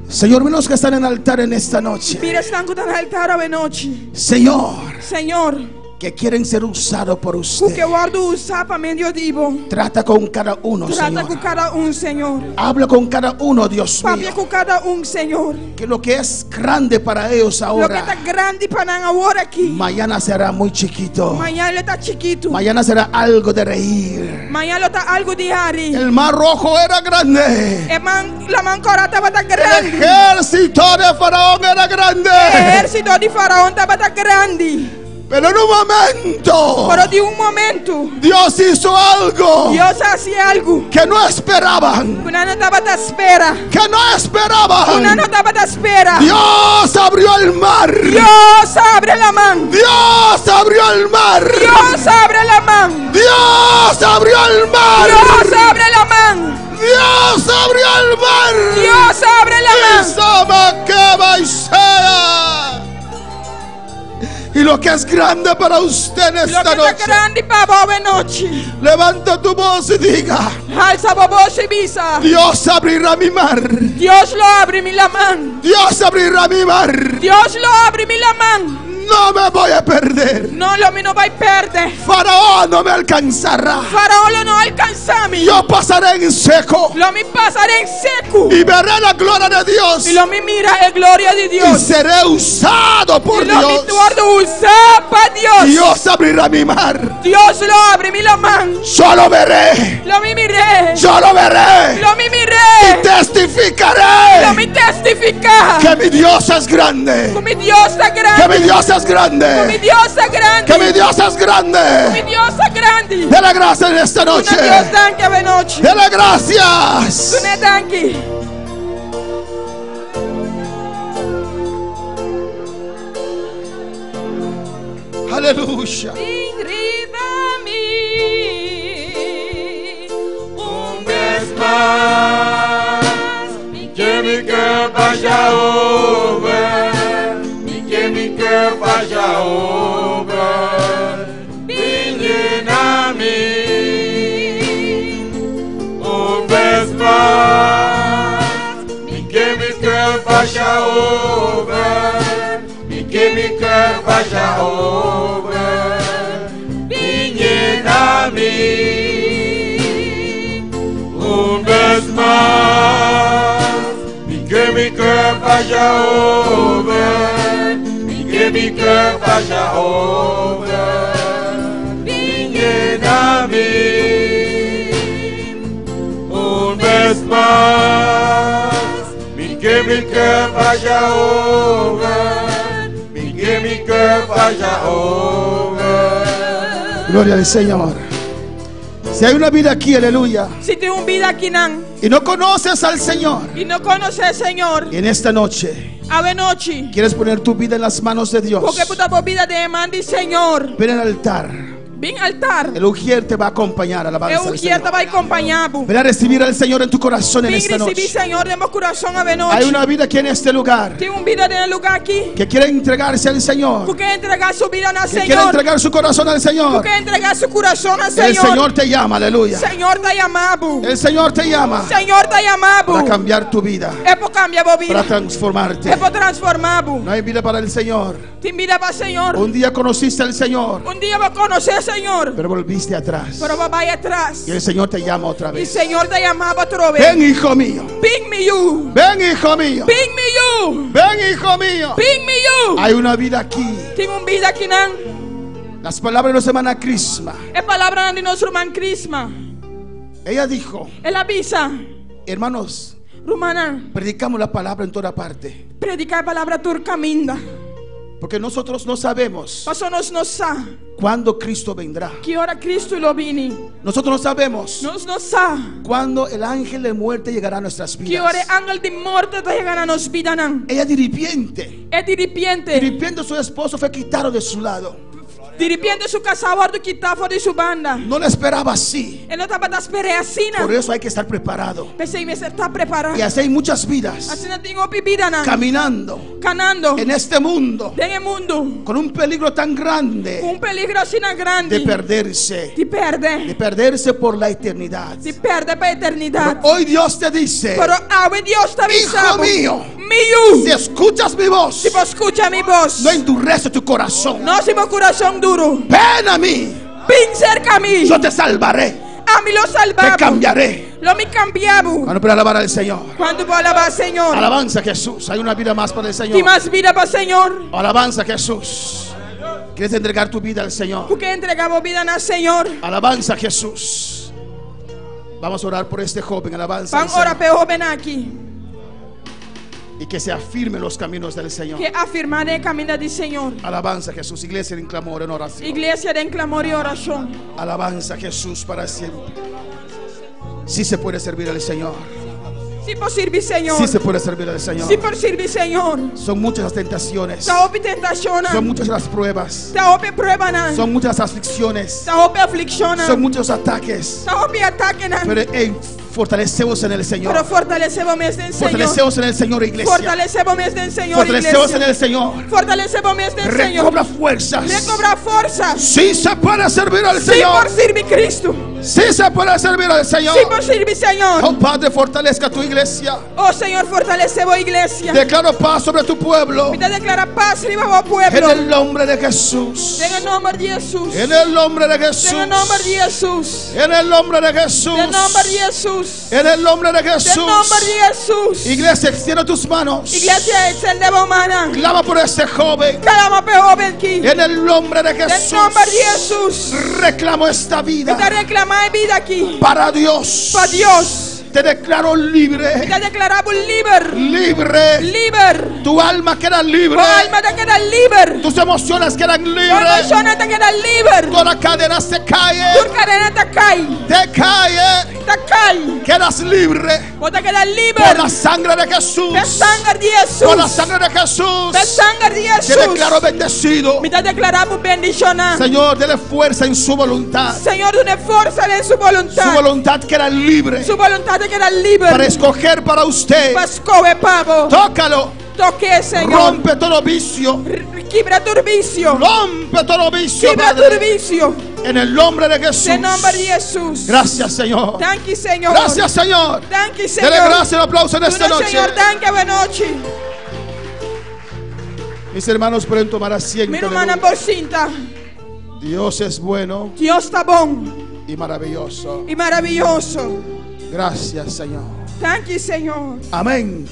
Señor, mira los que están en el altar en esta noche. Mire están con el altar a noche. Señor, Señor. que quieren ser usados por O que usted. guardo usar para medio divo. Trata con cada uno, Trata Señor. con cada Señor. Habla con cada uno, Dios Papia mío. con cada Señor. Que lo que es grande para ellos Lo que ahora, está grande para ahora aquí. mañana será muy chiquito. Mañana le está chiquito. Mañana será algo de reír. Mañana lo está algo de Harry. El mar rojo era grande. La mancorata va a estar El grande. ejército de Faraón era grande. El ejército de Faraón estaba tan grande. Pero en un momento, Pero de un momento, Dios hizo algo Dios hacía algo. que no esperaban. Una no estaba de espera. Que no Una esperaban. no estaba de espera. Dios abrió el mar. Dios abre la mano. Dios abrió el mar. Dios abre la mano. Dios abrió el mar. Dios abre la mano. Dios abrió el mar. Dios abre la mano. Isama que baisea. Y lo que es grande para usted en Lo esta que es noche, grande para vos de noche. levanta tu voz y diga: Alza voz y visa. Dios abrirá mi mar. Dios lo abre mi la mano. Dios abrirá mi mar. Dios lo abre mi la mano. No me voy a perder. No lo mi no va a perder. Faraón no me alcanzará. Faraón no alcanza a mí. Yo pasaré en seco Lo mi pasaré en seco. y veré la gloria de Dios. Y lo mi mira en gloria de Y Dios. seré usado por Y lo mi Dios. tuerdo usa para Dios. Dios abrirá mi mar. Dios lo abre mi la mano. Yo lo veré. Lo mi miré. Yo lo veré. Lo mi miré. Testificaré Lo mi testifica. que mi Dios es grande. Que mi Dios está Que grande. mi Dios es Que mi grande. Dios está grande. Que mi Dios es Mi grande. Dios está grande. Dele gracias en esta Una noche. Dios danke de noche. Dele gracias. Una danke. Aleluya. Vez más, que mi cœur vaya over, que mi cœur vaya over, vigne a mí. Vez más, que mi cœur vaya over, que mi cœur vaya over, vigne a mí. Vez más, que mi cœur vaya over, que mi cœur vaya over, vigne a mí. Vez más, que mi cœur vaya over, que mi cœur vaya over. Gloria al Señor. Si hay una vida aquí, aleluya, Si tienes un vida aquí nan, y no conoces al Señor, y no conoces al Señor, y en esta noche a ver noche, quieres poner tu vida en las manos de Dios, porque puta por vida de mandi Señor, ven al altar. ven altar, El ujier te va a acompañar, alabanza eu al quiero Señor. te va a acompañar. Ven a recibir al Señor en tu corazón en Ven esta recibir noche. Señor de mi corazón a ver Hay noche. una vida aquí en este lugar Tiene un vida en el lugar aquí, que quiere entregarse al Señor, porque entregar su vida al que quiere Señor, entregar su corazón al Señor. porque entregar su corazón al El Señor te llama, aleluya. Señor te llamado, El Señor te llama Señor te llamado, para cambiar tu vida, es por cambiar tu para vida, transformarte. es por transformar. No hay vida para el Señor. Te vida para Señor. Un día conociste al Señor, Un día va a conocer al Señor, pero volviste atrás. pero va a ir atrás. Y el Señor te llama otra Y vez. Señor te llamaba otra vez. Ven, hijo mío. Pick me you. Ven, hijo mío. Pick me you. Ven, hijo mío. Pick me you. Hay una vida aquí. Tengo un vida aquí nan. Las palabras de la semana Crisma. Es palabra de nuestro man Crisma. Ella dijo: Él avisa. hermanos, Rumana. predicamos la palabra en toda parte, Predicar palabra turca minda. porque nosotros no sabemos Paso nos sa. cuándo Cristo vendrá. Que hora Cristo lo vini. Nosotros no sabemos Nos sa. cuándo el ángel de muerte llegará a nuestras Que hora vidas. ángel de muerte te llegan a nos vida nan. Ella diripiente. Es diripiente. Diripiente, su esposo fue quitado de su lado. Diripiente su cazador de quitar de su banda. No le esperaba así. Él no estaba a esperar así. Por eso hay que estar preparado. Pensé que me está preparado. Y así hay muchas vidas Así no tengo vida nan. caminando Canando. en este mundo En el mundo. con un peligro tan grande Un peligro así tan grande. de perderse. Te perde. De perderse por la eternidad. Te perde para eternidad. Hoy Dios te dice: Pero ahora Dios te avisa. hijo mío, Mío. si escuchas mi voz, Si vos escucha mi voz. no endurece tu corazón. No si mi corazón duro. Ven a mí, Ven cerca a mí. yo te salvaré, A mí lo te salvamos. cambiaré. Lo me cambiamos. Cuando para alabar al Señor. Cuando voy a alabar al Señor. Alabanza a Jesús. Hay una vida más para el Ti Señor. más vida para el Señor. Alabanza a Jesús. ¿Quieres entregar tu vida al Señor? Porque entregamos vida al Señor. Alabanza a Jesús. Vamos a orar por este joven. Alabanza Van al Señor. ora pe joven aquí. y que se afirmen los caminos del Señor. que afirmar el camino del Señor. Alabanza a Jesús. Iglesia en clamor, en oración. Iglesia de clamor y oración. Alabanza a Jesús para siempre. Sí se puede servir al Señor. Sí por servir Señor. Sí se puede servir al Señor. Sí por servir Señor. Son muchas las tentaciones. Ta ope tentación. Son muchas las pruebas. Ta ope prueba. Son muchas las aflicciones. Ta ope aflicción. Son muchos ataques. Ta ope ataque. Pero fortalecemos en el Señor. Pero fortalecemos mes del Señor. Fortalecemos en el Señor, iglesia. Fortalecemos mes del Señor, Fortalecemos en iglesia. el Señor. Fortalecemos mes del Señor. Recobra fuerzas. Recobra fuerzas. Sí se puede servir al Sí Señor. por servir Cristo. Sí se puede servir al Señor. Sí por servir Señor. Oh Padre, fortalezca tu iglesia. Oh Señor, fortalecemos iglesia. Declaro paz sobre tu pueblo. Me declara paz en el pueblo. En el nombre de Jesús. En el nombre de Jesús. En el nombre de Jesús. En el nombre de Jesús. En el nombre de Jesús. En el nombre de Jesús. En el nombre de En el Jesús. nombre de Jesús. Iglesia, extiende tus manos. Iglesia, extiende la mano. Clama por este joven. Calama pe joven aquí. En el nombre de En el Jesús. nombre de Jesús. Reclamo esta Me vida te reclamar vida aquí. para Dios. Para Dios. Te declaro Me libre. te declaramos libre. Libre. Libre. Tu alma queda libre. Tu alma te queda libre. Tus emociones quedan Tu libres. emoción te queda libre. Toda cadena se cae. Tu cadena te cae. Te cae. Te cae. Quedas libre. Vos te quedas libre. Por la sangre de Jesús. De sangre de Jesús. Por la sangre de Jesús. De sangre de Te Jesús. declaro bendecido. Me te declaramos bendición. Señor, dele fuerza en su voluntad. Señor, dune fuerza en su Su voluntad. voluntad queda libre Su voluntad te queda libre. para escoger para usted. Pascove pavo. Tócalo. Toque, Señor. Rompe todo vicio. Quibra tu vicio. Rompe todo vicio, Quibra tu Padre. vicio. En el nombre de Jesús. En nombre de Jesús. Gracias, Señor. Thank you, Señor. Gracias, Señor. Thank you, Dele Señor. gracias y un aplauso en esta Dune, noche. Señor, thank you, buena noche. Mis hermanos, pueden tomar asiento. Mi hermana por cinta. Dios es bueno Dios está bon y maravilloso. y maravilloso. Gracias, Señor. Thank you, Señor. Amén.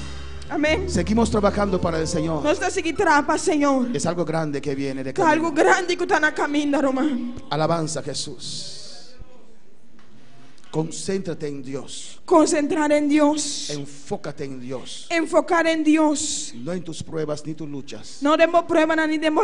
Amén. Seguimos trabajando para el Señor. Nós estamos seguindo trapa, Señor. Es algo grande que viene de Que algo camino. grande que está na caminho, Roma. Alabanza a Jesús. Concéntrate en Dios. Concentrar en Dios. Enfócate en Dios. Enfocar en Dios. No en tus pruebas ni tus luchas. No demos prueba ni demos